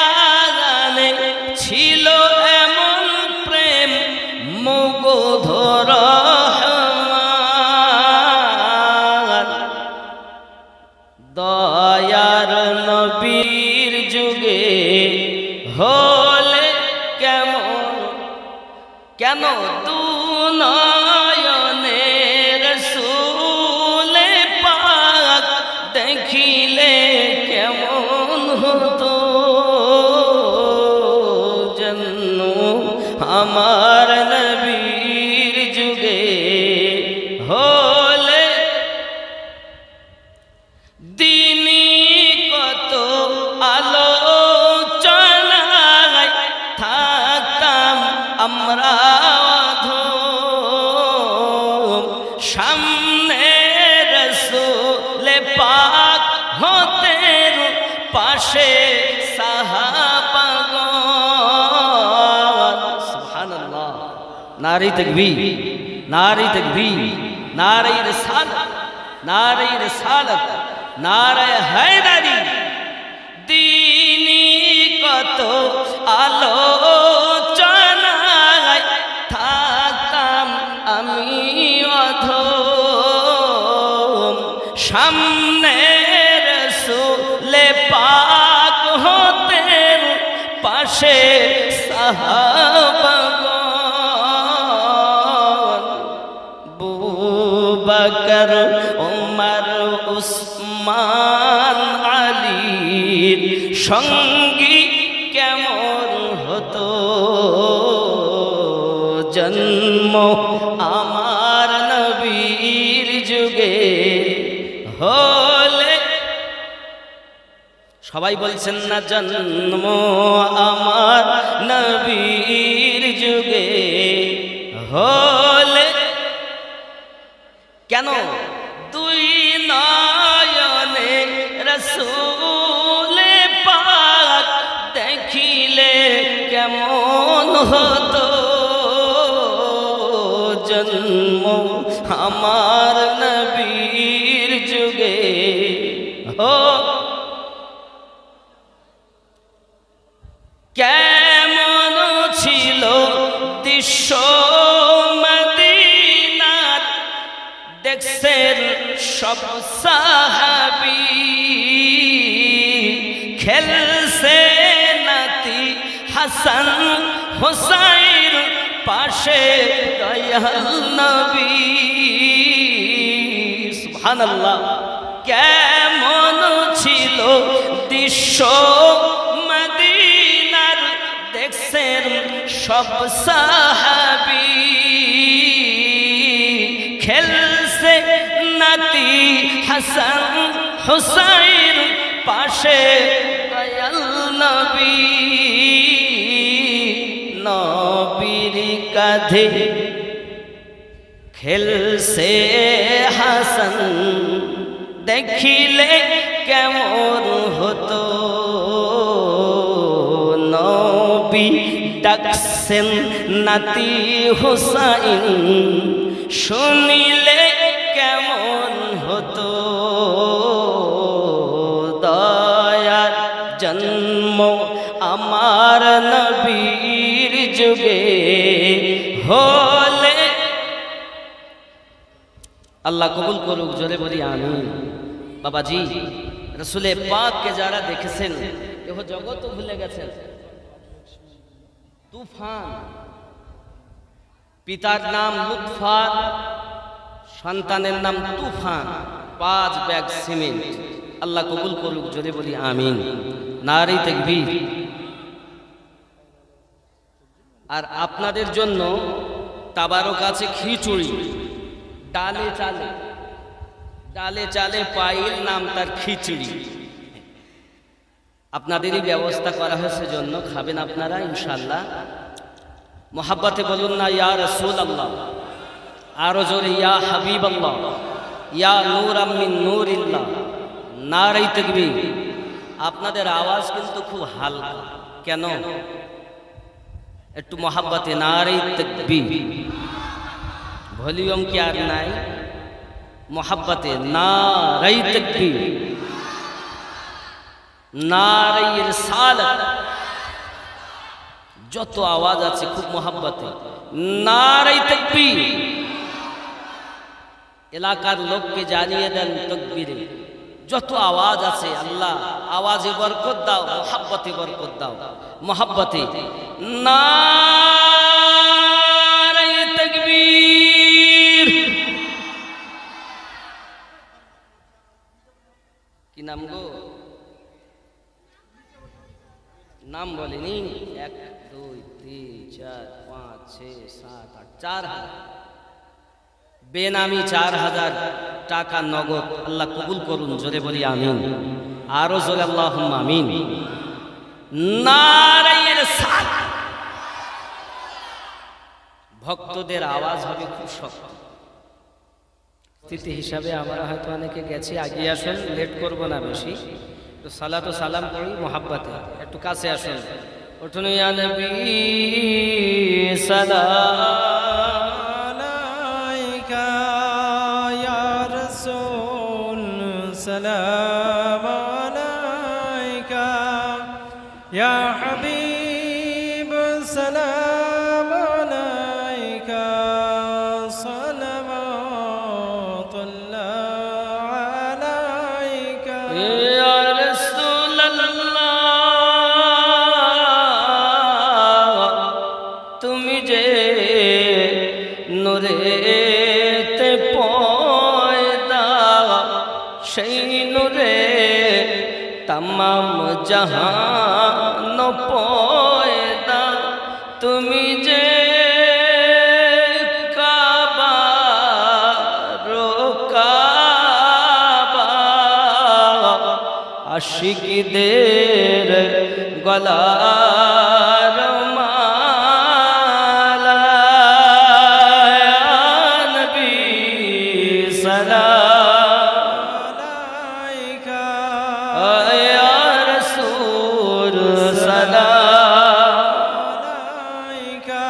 আযানে ছিল এমন প্রেম মুগ্ধ রহমান দয়ার নবীর যুগে হলে কেন দুনয়নে রাসূল পাক দেখিলে কেমন হতো জন্ম আমার নবীর যুগে হলে দিনী কত আলোচনায় থাকতাম আমরা সামনে রাসূল পাক হতেন পাশে সাহাবাগণ সুবহানাল্লাহ নারে তাকবীর নারে তাকবীর নারে রিসালাত নারে রিসালাত নারে হায়দারি দিনী কত আলোচনায় থাকতাম আমি অধম সামনে রাসূল পাক হতেন পাশে সাহাবাগণ আবু বকর ওমর উসমান আলীর সঙ্গী কেমন হতো জন্ম আমার নবীর যুগে হলে সবাই বলছেন না জন্ম আমার নবীর যুগে হলে কেন দুই নয়নে রাসূল পাক দেখিলে কেমন হতো জন্ম আমার নবীর যুগে কেমন ছিল দৃশ্য মদিনার দেখছেন সব সাহাবী খেলছে নাতি হাসান হুসাইন পাশে দয়াল নবী সুবহানাল্লাহ কেমন ছিল দৃশ্য মদিনার দেখছেন সব সাহাবী খেলছে নাতি হাসান হুসাইন পাশে দয়াল নবী নবীর কাঁধে খেলছে হাসান দেখিলে কেমন হতো নবী ডাকছেন নাতি হুসাইন শুনিলে কেমন হতো দয়ার জন্ম আমার নবীর যুগে হলে আল্লাহ কবুল করুক, জোরে বলি আমিন। বাবাজি, রসুলে পাককে যারা দেখেছেন এহ জগৎও ভুলে গেছেন। তুফান, পিতার নাম লুৎফান, সন্তানের নাম তুফান, 5 ব্যাগ সিমেন্ট। আল্লাহ কবুল করুক, জোরে বলি আমিন। নারী তাকবীর। আর আপনাদের জন্য তাবারক আছে খিচুড়ি, ডালে চালে, ডালে চালে পাইল, নাম তার খিচুড়ি। আপনাদেরই ব্যবস্থা করা হয়েছে, জন্য খাবেন আপনারা ইনশাআল্লাহ। মোহাব্বতে বলুন না ইয়া রাসূলুল্লাহ, আরো জোরে ইয়া হাবিবাল্লাহ, ইয়া নূরাম মিন নূরিল্লাহ। নারে তাকবীর। আপনাদের আওয়াজ কিন্তু খুব হালকা, কেন? একটু মোহাব্বতে নারে তাকবীর। ভলিউম কি আর নাই? মোহাব্বতে নারে তাকবীর, নারে রিসালাত। যত আওয়াজ আছে খুব মোহাব্বতে নারে তাকবীর। এলাকার লোককে জানিয়ে দেন তাকবীরে। যত আওয়াজ আছে আল্লাহ আওয়াজে বরকত দাও, মোহাব্বতে বরকত দাও। মোহাব্বতে নারে তাকবীর। কি নাম গো? নাম বলেনি? 1 2 3 4 5 6 7 8 4,000 বেনামি 4,000 টাকা নগদ। আল্লাহ কবুল করুন, জোরে বলি আমিন। আরো জোরে আল্লাহুম্মা আমিন। নারে রিসালাত। ভক্তদের আওয়াজ হবে খুব শক্ত। স্থিতি হিসাবে আমরা হয়তো অনেকে গেছি, আগিয়ে আসুন, লেট করব না বেশি। তো সালাত ও সালাম করি মোহাব্বতে, একটু কাছে আসুন। উঠুন ইয়া নবী সালাম আলাইকা ইয়া রাসূল সালাম আলাইকা ইয়া হাবিব সালাম আলাইকা সালাওয়াতুল্লাহ আলাইকা। ইয়া রাসূলুল্লাহ, তুমি যে নূরেতে পয়দা, সেই নূরে তামাম জাহান পয়দা। তুমি যে কাবা রোকাবা, আশিকদের গলার মালা। নবী সালাম আলাইকা ইয়া রাসূল সালাম আলাইকা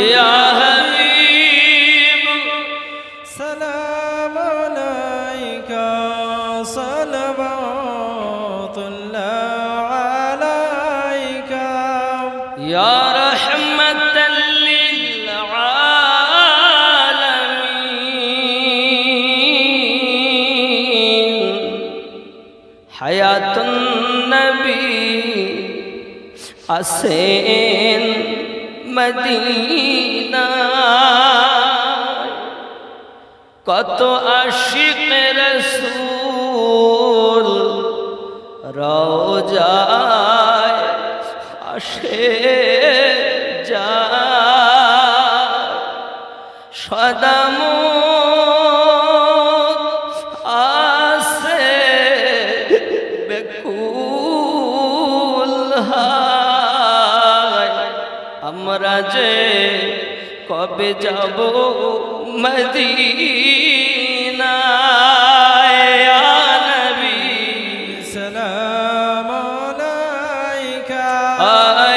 ইয়া হাবিব সালাম আলাইকা সালাওয়াতুল্লাহ আলাইকা ইয়া রাহমাতাল লিল আলামিন। হায়াতুন নবী আসেন মদিনা, কত আশিক রাসূল রওজায় আসে যায়। সদাম আসে বেকুল হায়। আমরা যে কবে যাব মদিনায়। ইয়া নবী সালাম আলাইকা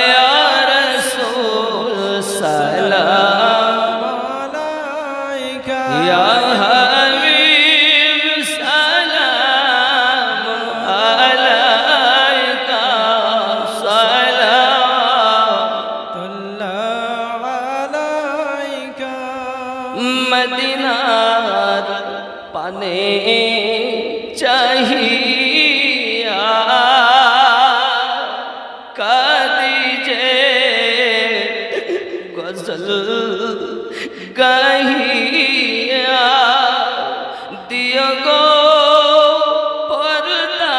ইয়া রাসূল সালাম আলাইকা ইয়া হাবিব সালাম আলাইকা সালাওয়াতুল্লাহ আলাইকা মদিনার चाहिया कादीजे गजल गाहिया दियो गो पर्दा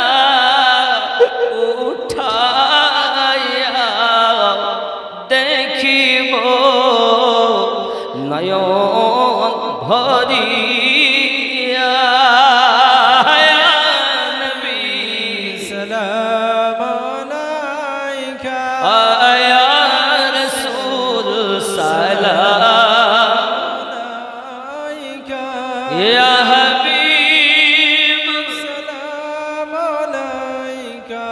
उठाया देखिब नयन भरिया या नबी सलाम अलैका आया रसूल सलाम अलैका या हबीब सलाम अलैका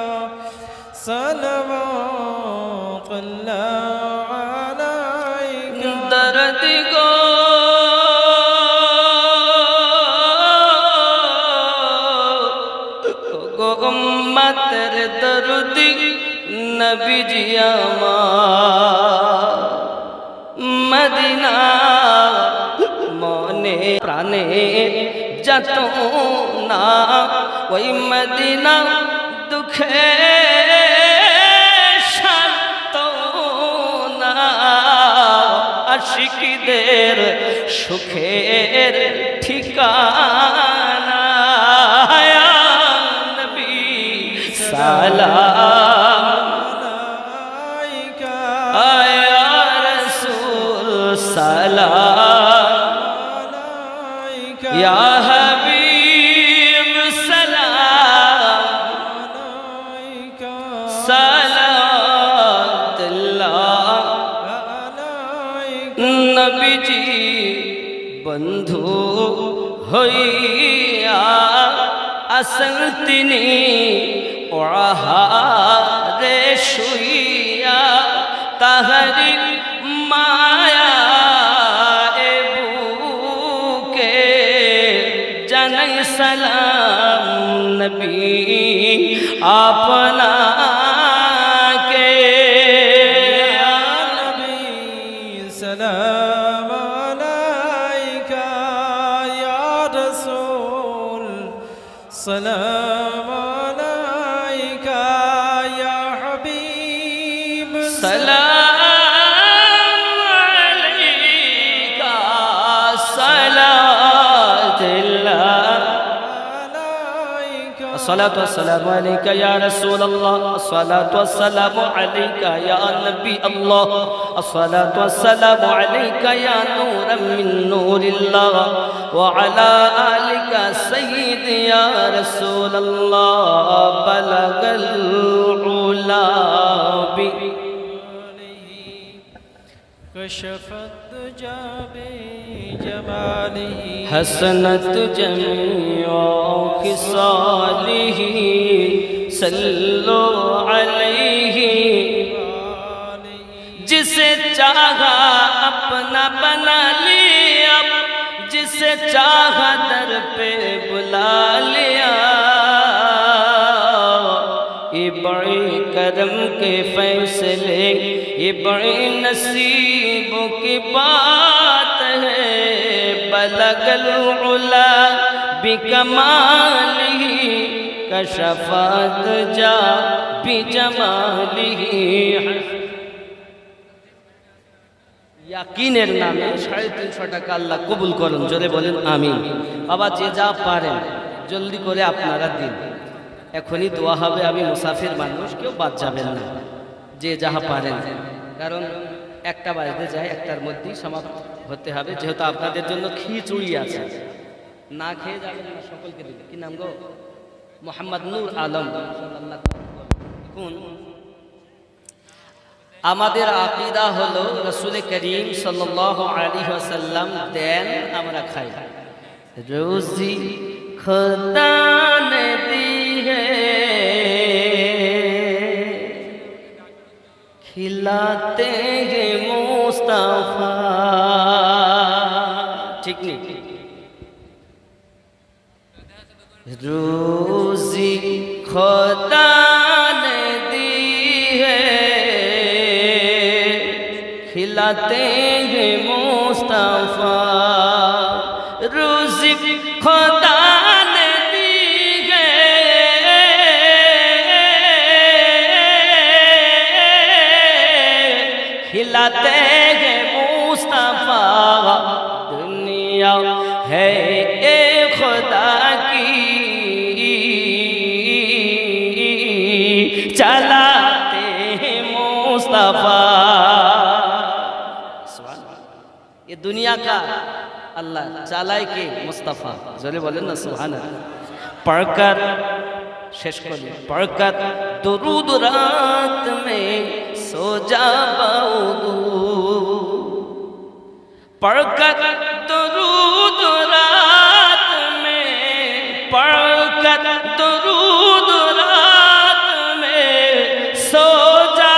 सलवात अल्लाह अलैका दर्द गो उम्मतर दर्द नबी जी আমার মদিনা মনে প্রাণে যত না ওই মদিনা দুঃখে শান্ত না আশিকদের সুখের ঠিকানা ইয়া নবী সালাম अलैका आया रसूल सलाम अलैका या हबीब सलाम अलैका सलातल्लाह अलैका नबी जी बंधु হইয়া আসল তিনি ওয়াহারে শুইয়া তাহারি মায়া এ বুকে জানাই সালাম নবী আপনাকে या नबी सलाम अलैका या रसूल सलाम अलैका या हबीब सलाम अलैका सलातल्लाह अलैका الصلاة والسلام عليك يا رسول الله الصلاة والسلام عليك يا نبي الله الصلاة والسلام عليك يا نورا من نور الله وعلى آلك سيد يا رسول الله بلغ العلا كشف الدجى بجماله حسنت جميع خصاله صلوا عليه जिसे चाहा अपना बना लिया जिसे चाहा दर पे बुला लिया ये बड़े करम के फैसले ये बड़े नसीबों की बात है बलगल उला बिकमालिही कशफत जा बिजमालिही ইয়াকিনের নামে 350 টাকা আল্লাহ কবুল করুন জোরে বলেন আমিন বাবা যে যা পারেন জলদি করে আপনারা দিন এখনই দোয়া হবে আমি মুসাফির মানুষ কেউ বাদ যাবেন না যে যাহা পারেন কারণ একটা বাজতে যায় একটার মধ্যেই সমাপ্ত হতে হবে যেহেতু আপনাদের জন্য খিচুড়ি আছে না খেয়ে যাবেন না সকলকে দিবেন কি নাম গো মোহাম্মদ নূর আলম এখন আমাদের আকীদা হলো রাসূল করিম সাল্লাল্লাহু আলাইহি ওয়াসাল্লাম দেন আমরা খাই রোজি খোদা ने दी है खिलाते हैं मुस्तफा ठीक नहीं रोजी खुदा ने दी है खिलाते हैं मुस्तफा रोजी खुदा ने दुनिया का अल्लाह चालाए के मुस्तफ़ा जोरे बोलें ना सुभान अल्लाह पढ़कर शेष करिए पढ़कर दुरूद रात में सो जा पढ़कर दुरूद रात में पढ़कर दुरूद रात में सो जा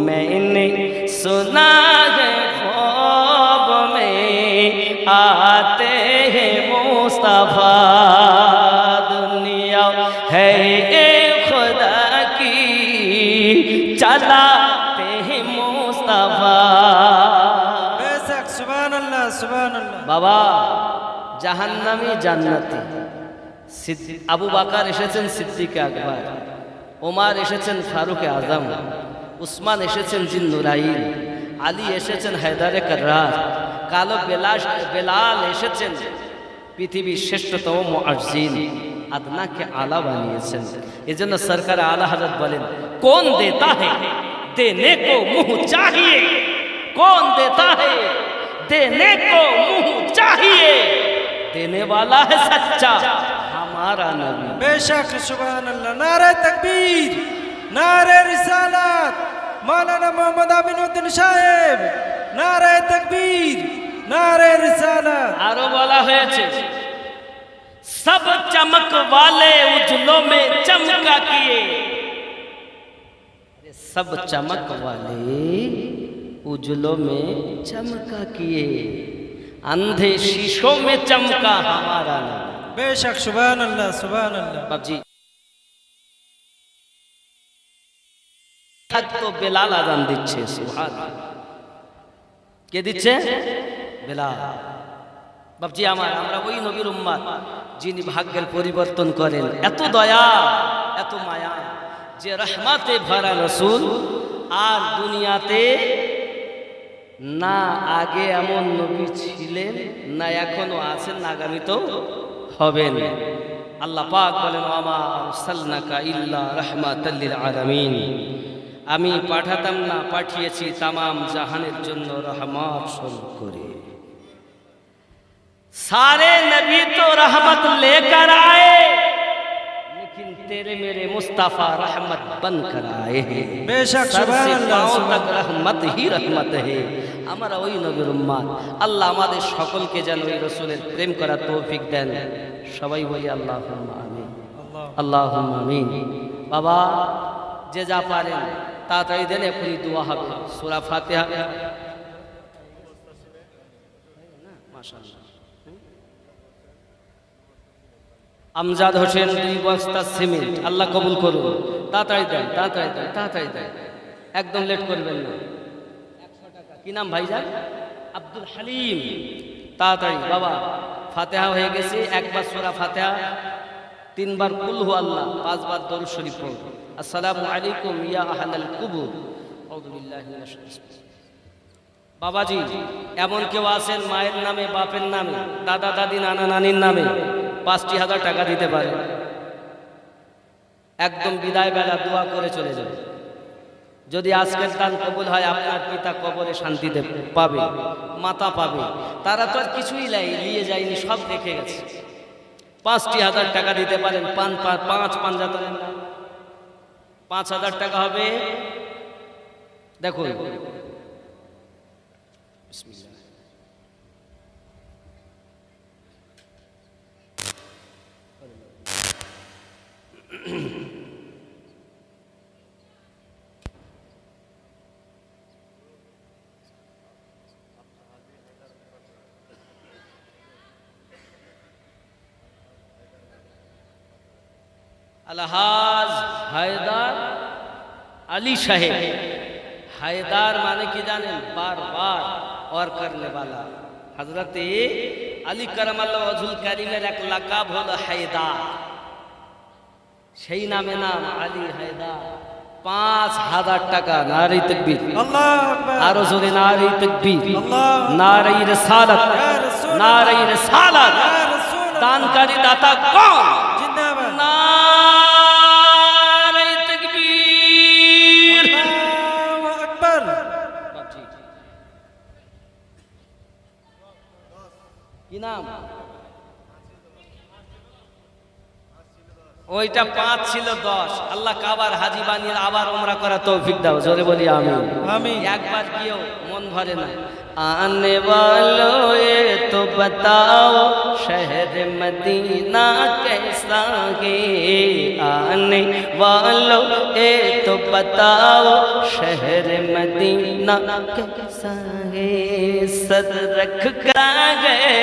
मैंने सुना है ख्वाब में आते हैं मुस्तफा है खुदा की चलाते हैं मुस्तफा बेशक सुभान अल्लाह बाबा জাহান্নামী জান্নাতি আবু বকর এসেছেন সিদ্দিক আকবর ওমর এসেছেন ফারুক আজম উসমান এসেছেন জিন্নুরাইন আলী এসেছেন হায়দারে কাররার কালো বেলাল এসেছেন পৃথিবীর শ্রেষ্ঠতম মুআজ্জিন अदना के आला बनिয়েছেন এজন্য সরকার आला हजरत बोलें कौन देता है देने को मुंह चाहिए कौन देता है देने को मुंह चाहिए देने वाला है सच्चा हमारा नबी बेशक सुभान अल्लाह नारे तकबीर नारे रिसालत मौलाना मोहम्मद अमीनुद्दीन साहेब नारे तकबीर नारे रिसालत आरो बोला হয়েছে सब चमक वाले उजलों में चमका किए सब चमक वाले उजलों में चमका किए अंधे शीशों में चमका हमारा नाम बेशक सुभान अल्लाह बाप जी तो बेलाल आजान दिच्छे सुभान কে দিচ্ছে বেলাল বাপজি আমার আমরা ওই নবীর উম্মত যিনি ভাগ্যের পরিবর্তন করেন এত দয়া এত মায়া যে রহমতে ভরা রাসূল আর দুনিয়াতে না আগে এমন নবী ছিলেন না এখনো আছেন না আগামীতেও হবেন আল্লাহ পাক বলেন ওয়ামা আরসালনাকা ইল্লা রাহমাতাল লিল আলামিন আমি পাঠাতাম না পাঠিয়েছি तमाम জাহানের জন্য রহমত স্বরূপ করে सारे नबी तो रहमत लेकर आए लेकिन तेरे मेरे मुस्तफा रहमत बनकर आए हैं बेशक सर से सुभान पांव अल्लाह तक रहमत ही रहमत है हमारा वही नबीर उम्मत আল্লাহ আমাদের সকলকে যেন ওই রাসূলের প্রেম করার তৌফিক দেন সবাই বলি আল্লাহুম্মা আমিন আল্লাহুম্মা আমিন বাবা যে যা পারেন তাড়াতাড়ি দেন এখনই দোয়া হবে সূরা ফাতিহা মাশাআল্লাহ আমজাদ হোসেন 2 বস্তা সিমেন্ট আল্লাহ কবুল করুন তাড়াতাড়ি দেন তাড়াতাড়ি দেন একদম লেট করবেন না 100 টাকা কি নাম ভাইজান আব্দুল হালিম তাড়াতাড়ি বাবা ফাতিহা হয়ে গেছে একবার সূরা ফাতিহা 3 বার কুল হু আল্লাহ 5 বার দরুদ শরীফ পড়ুন আসসালামু আলাইকুম ইয়া আহলাল কুবুর আউযু বিল্লাহি মিনাশ শাইতানির বাবাজি এমন কেউ আছেন মায়ের নামে বাপের নামে দাদা দাদি নানা নানির নামে ৫০০০ টাকা দিতে পারে একদম বিদায় বেলা দোয়া করে চলে যাবে যদি আজকের দান কবুল হয় আপনার পিতা কবরে শান্তিতে পাবে মাতা পাবে তারা তো আর কিছুই নিয়ে যায়নি সব রেখে গেছে ৫০০০ টাকা দিতে পারেন ৫ পাঞ্জাতনের ৫০০০ টাকা হবে দেখুন বিসমিল্লাহ अलहाज हैदर अली साहेब हैदर माने की जाने बार बार और करने वाला हजरत अली करमल्लाहु वजहुल करीमेर एक लकाब हलो हैदर সেই নামে নাম আলী হায়দার ৫০০০ টাকা নারে তাকবীর আল্লাহু আকবার আরো জোরে নারে তাকবীর আল্লাহু নারে রিসালাত নারে রিসালাত ইয়া রাসূল দানকারী দাতা কौन জিন্দাবাদ না কি নাম? ওইটা 5 ছিল 10। আল্লাহ কাবার হাজি বানিয়ে আবার উমরা করা তৌফিক দাও, জোরে বলি আমিন। আমিন। একবার গিয়েও মন ভরে না। आने वालों ये तो बताओ शहर मदीना कैसा है, आने वालों ये तो बताओ शहर मदीना कैसा है, सर रख कर गए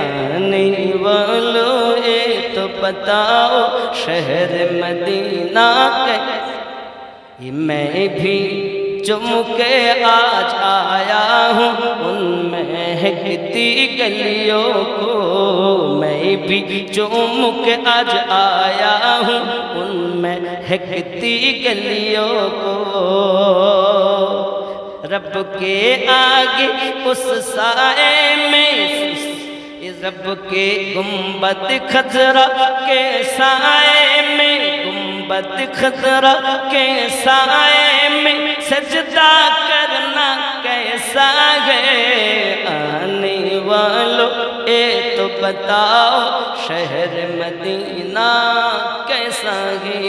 आने वालों ये तो बताओ शहर मदीना कैसा। मैं भी चुम के आज आया हूँ उन महकती गलियों को, मैं भी चुम के आज आया हूँ उन महकती गलियों को, रब के आगे उस साए में, रब के गुंबद खजरा के साए में, गुंबद खजरा के साए में सजदा करना कैसा है, आने वालों ये तो बताओ शहर मदीना कैसा है।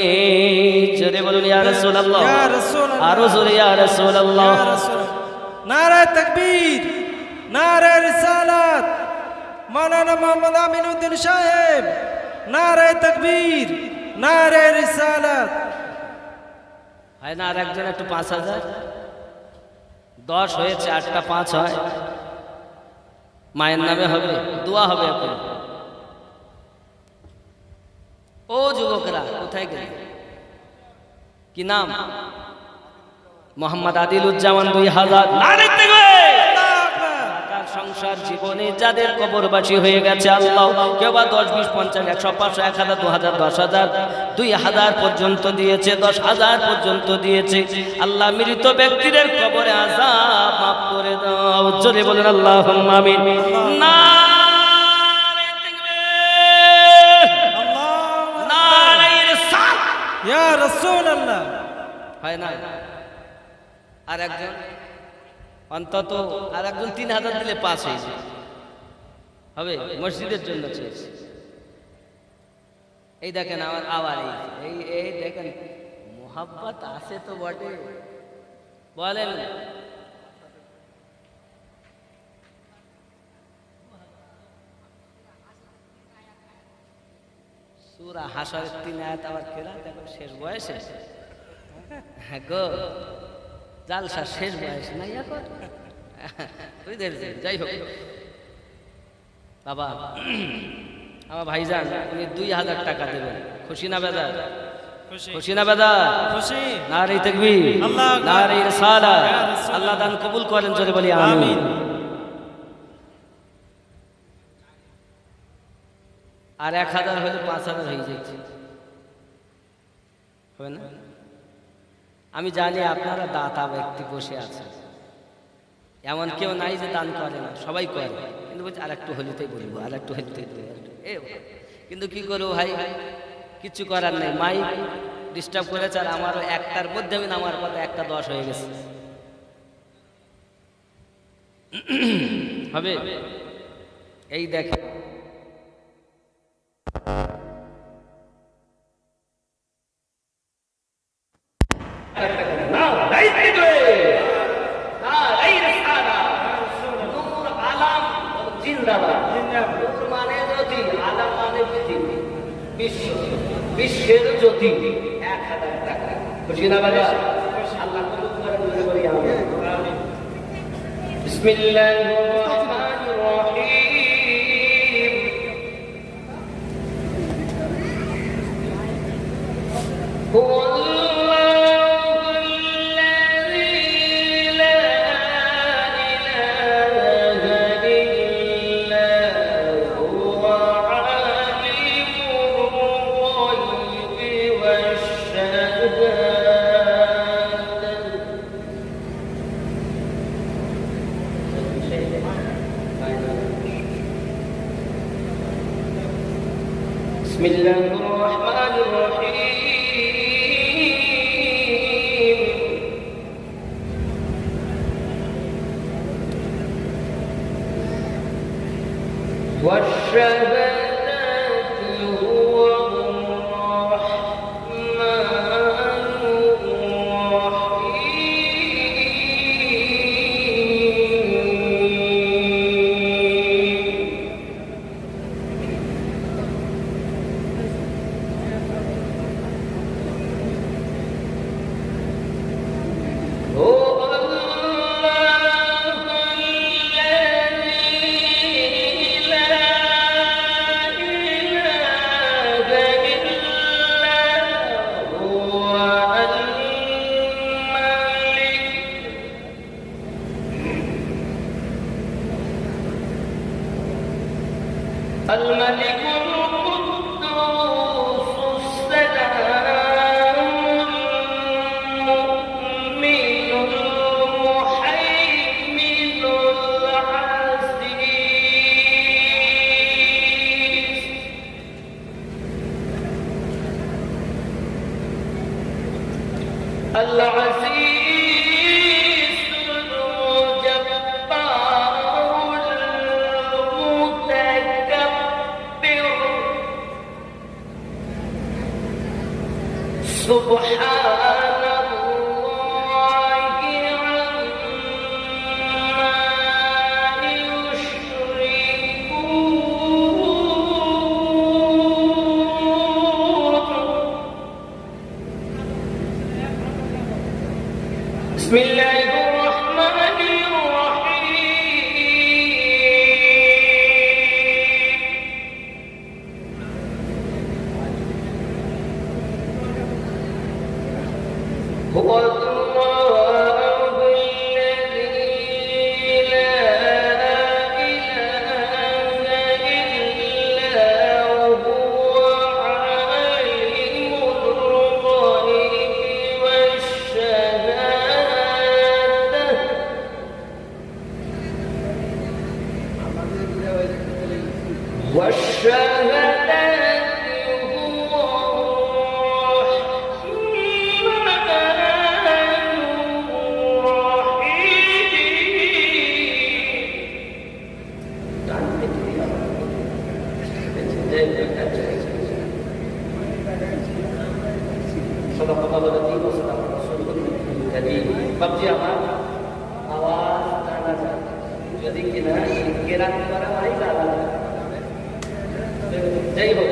जोरे बोलो या रसूल अल्लाह, या रसूल अल्लाह, आरो जोरे या रसूल अल्लाह। या रसूल। नारे तकबीर, नारे रिसालत, मौलाना मोहम्मद आमीनुद्दीन साहेब, नारे तकबीर, नारे रिसालत। হয় না? আর একজন একটু 5000 10 হয়েছে, 8টা 5 হয়, মায়ের নামে হবে, দোয়া হবে এখন। ও যুবকরা কোথায় গেলে? কি নাম? মোহাম্মদ আদিলুজ্জামান 2000। নারে তাকবীর! সংসার জীবনে যাদের কবরবাসী হয়ে গেছে আল্লাহ, কেউ বা 10 20 50 100 500 1000 2000 10000 2000 পর্যন্ত দিয়েছে, 10000 পর্যন্ত দিয়েছে। আল্লাহ মৃত ব্যক্তিদের কবরে আযাব মাফ করে দাও, জোরে বলেন আল্লাহুম্মা আমিন। নারে তাকবীর, নারে রিসালাত, ইয়া রাসূলুল্লাহ। হয় না? আর একজন অন্তত আর একজন 3000 দিলে 5 হয়েছে, হবে মসজিদের জন্য চেয়েছে। এই দেখেন আমার আবার এই এই দেখেন মোহাব্বত আছে তো বটে, বলেন সূরা হাশরের 3 আয়াত আবার কেরা দেখো শেষ বয়সে। হ্যাঁ গো, জালসা শেষ বয়স নাই এখন, বুঝতে। যাই হোক বাবা, আমার ভাইজান উনি 2000 টাকা দেবেন, খুশি না বেজার? খুশি না বেজার? খুশি। নারে তাকবীর, আল্লাহ আকবার, নারে রিসালাত। ইয়া রাসূল। আল্লাহ দান কবুল করেন, জোরে বলি আমিন। আর 1000 হলে 5000 হয়ে যাচ্ছে, হবে না? আমি জানি আপনারা দাতা ব্যক্তি বসে আছেন, এমন কেউ নাই যে দান করে না, সবাই করে, কিন্তু বলছে আর একটু হলিতেই বলবো, আর একটু হলিতেই বলবো, কিন্তু কি করবো ভাই, কিছু করার নেই। মাইক ডিস্টার্ব করেছে, আর আমারও একটার মধ্যে আমি নামার কথা 1টা 10 হয়ে গেছে, হবে? এই দেখে বিশ্বের জ্যোতি 1000 টাকা, খুশি না বাবা? আল্লাহ কবুল করেন, জোরে বলি আমিন। বিসমিল্লাহির রহমানির রহিম। بسم الله الرحمن الرحيم والشهادات هو الرحمن الرحيم هو الملك القدوس السلام المؤمن المهيمن العزيز العزيز الجبار المتكبر سبحان الله عما يشركون بسم الله الرحمن الرحيم هو الله الذي لا إله إلا هو عالم الغيب والشهادات هو صدق الله العظيم وصدق رسوله الكريم বাবজি আমার আওয়াজ জানা যায় যদি কিনা কেরাত করা হয় জানা যায় যাই হোক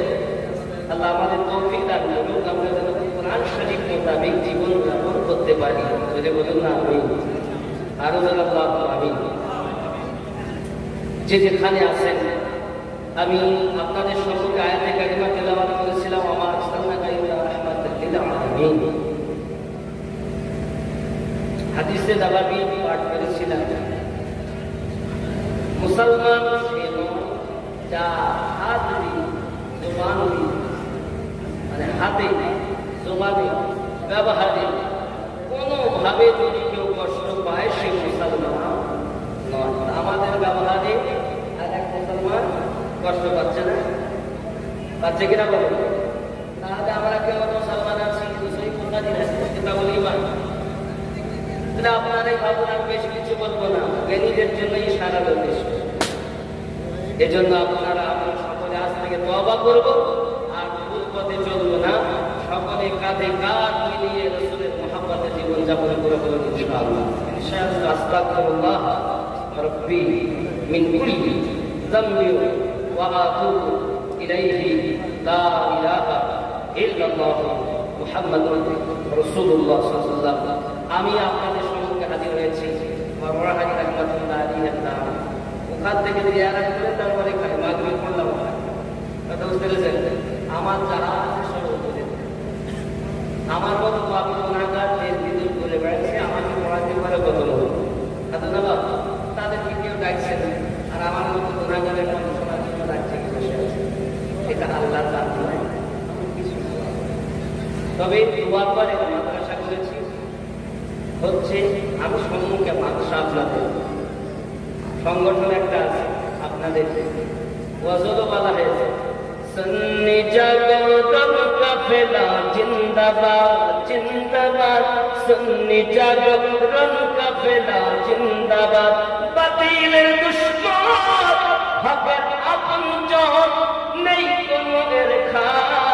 আল্লাহ আমাদের তৌফিক দান করুন আমরা যেন কোরআন শরীফ মোতাবেক জীবন যাপন করতে পারি যদি বলুন না আমিন আরো যেন আল্লাহ আমিন যে যেখানে আছেন আমি আপনাদের সম্মুখে আয়াতে কারিমা তেলাওয়াত করেছিলাম আমার সাল্লাল্লাহু আলাইহি রাহমাতুল লিল আলামিন হাদিসে নববী পাঠ করেছিলাম মুসলমান ছিল যা হাত দিয়ে জবান দিয়ে মানে হাতে জবানে ব্যবহারে কোনোভাবে যদি কেউ কষ্ট পায় সে মুসলমান নয় আমাদের ব্যবহারে আর এক মুসলমান কষ্ট পাচ্ছে না পাচ্ছে কিনা বলো তাহলে আমরা কেউ মুসলমান আছি সেই কোথা দিন আছে কিতাবুল ঈমান তাহলে আপনারাই ভাবুন আমি বেশি কিছু বলবো না জ্ঞানীদের জন্যই সারা দেশ এজন্য আপনারা আমরা সকলে আজ থেকে তওবা করব আর ভুল পথে চলবো না সকলে কাঁধে কাঁধ মিলিয়ে রাসূলের মহব্বতে জীবন যাপন করে বলুন ইনশাআল্লাহ ইনশাআল্লাহ আস্তাগফিরুল্লাহ রাব্বি মিন কুল্লি যামবি ওয়া আতুবু ইলাইহি লা ইলাহা ইল্লাল্লাহ মুহাম্মাদুর রাসূলুল্লাহ সাল্লাল্লাহু আলাইহি ওয়াসাল্লাম আমি আপনাদের সম্মুখে হাজির হয়েছি মাওলানা হাজী রাহমাতুল্লাহ আলাইহির নাম ওখান থেকে জিয়ারত করে তারপরে মাগরিব পড়লাম কথা বুঝতে পেরেছেন আমার যারা আছে সব বলে আমার মতো আমি গুনাহগার যে বিদ্যুৎ বলে বেড়াচ্ছে আমাকে পড়াতে পারে কত লোক কথা না বাবা তাদেরকে কেউ ডাকছে না আর আমার মতো গুনাহগারের কথা শোনার জন্য ডাকছে কি বসে আছে এটা আল্লাহর দান নয় তবে দুবার পরে মাদ্রাসা করেছি হচ্ছে আমি সম্মুখে মাদ্রাসা আপনাদের সংগঠন একটা আছে আপনাদের ওয়াজও বলা হয়েছে সন্নি জাগরণ কাফেলা জিন্দাবাদ জিন্দাবাদ সন্নি জাগরণ কাফেলা জিন্দাবাদ বাতিলের দুশমন হকের আপন নেই কোনো এর খাস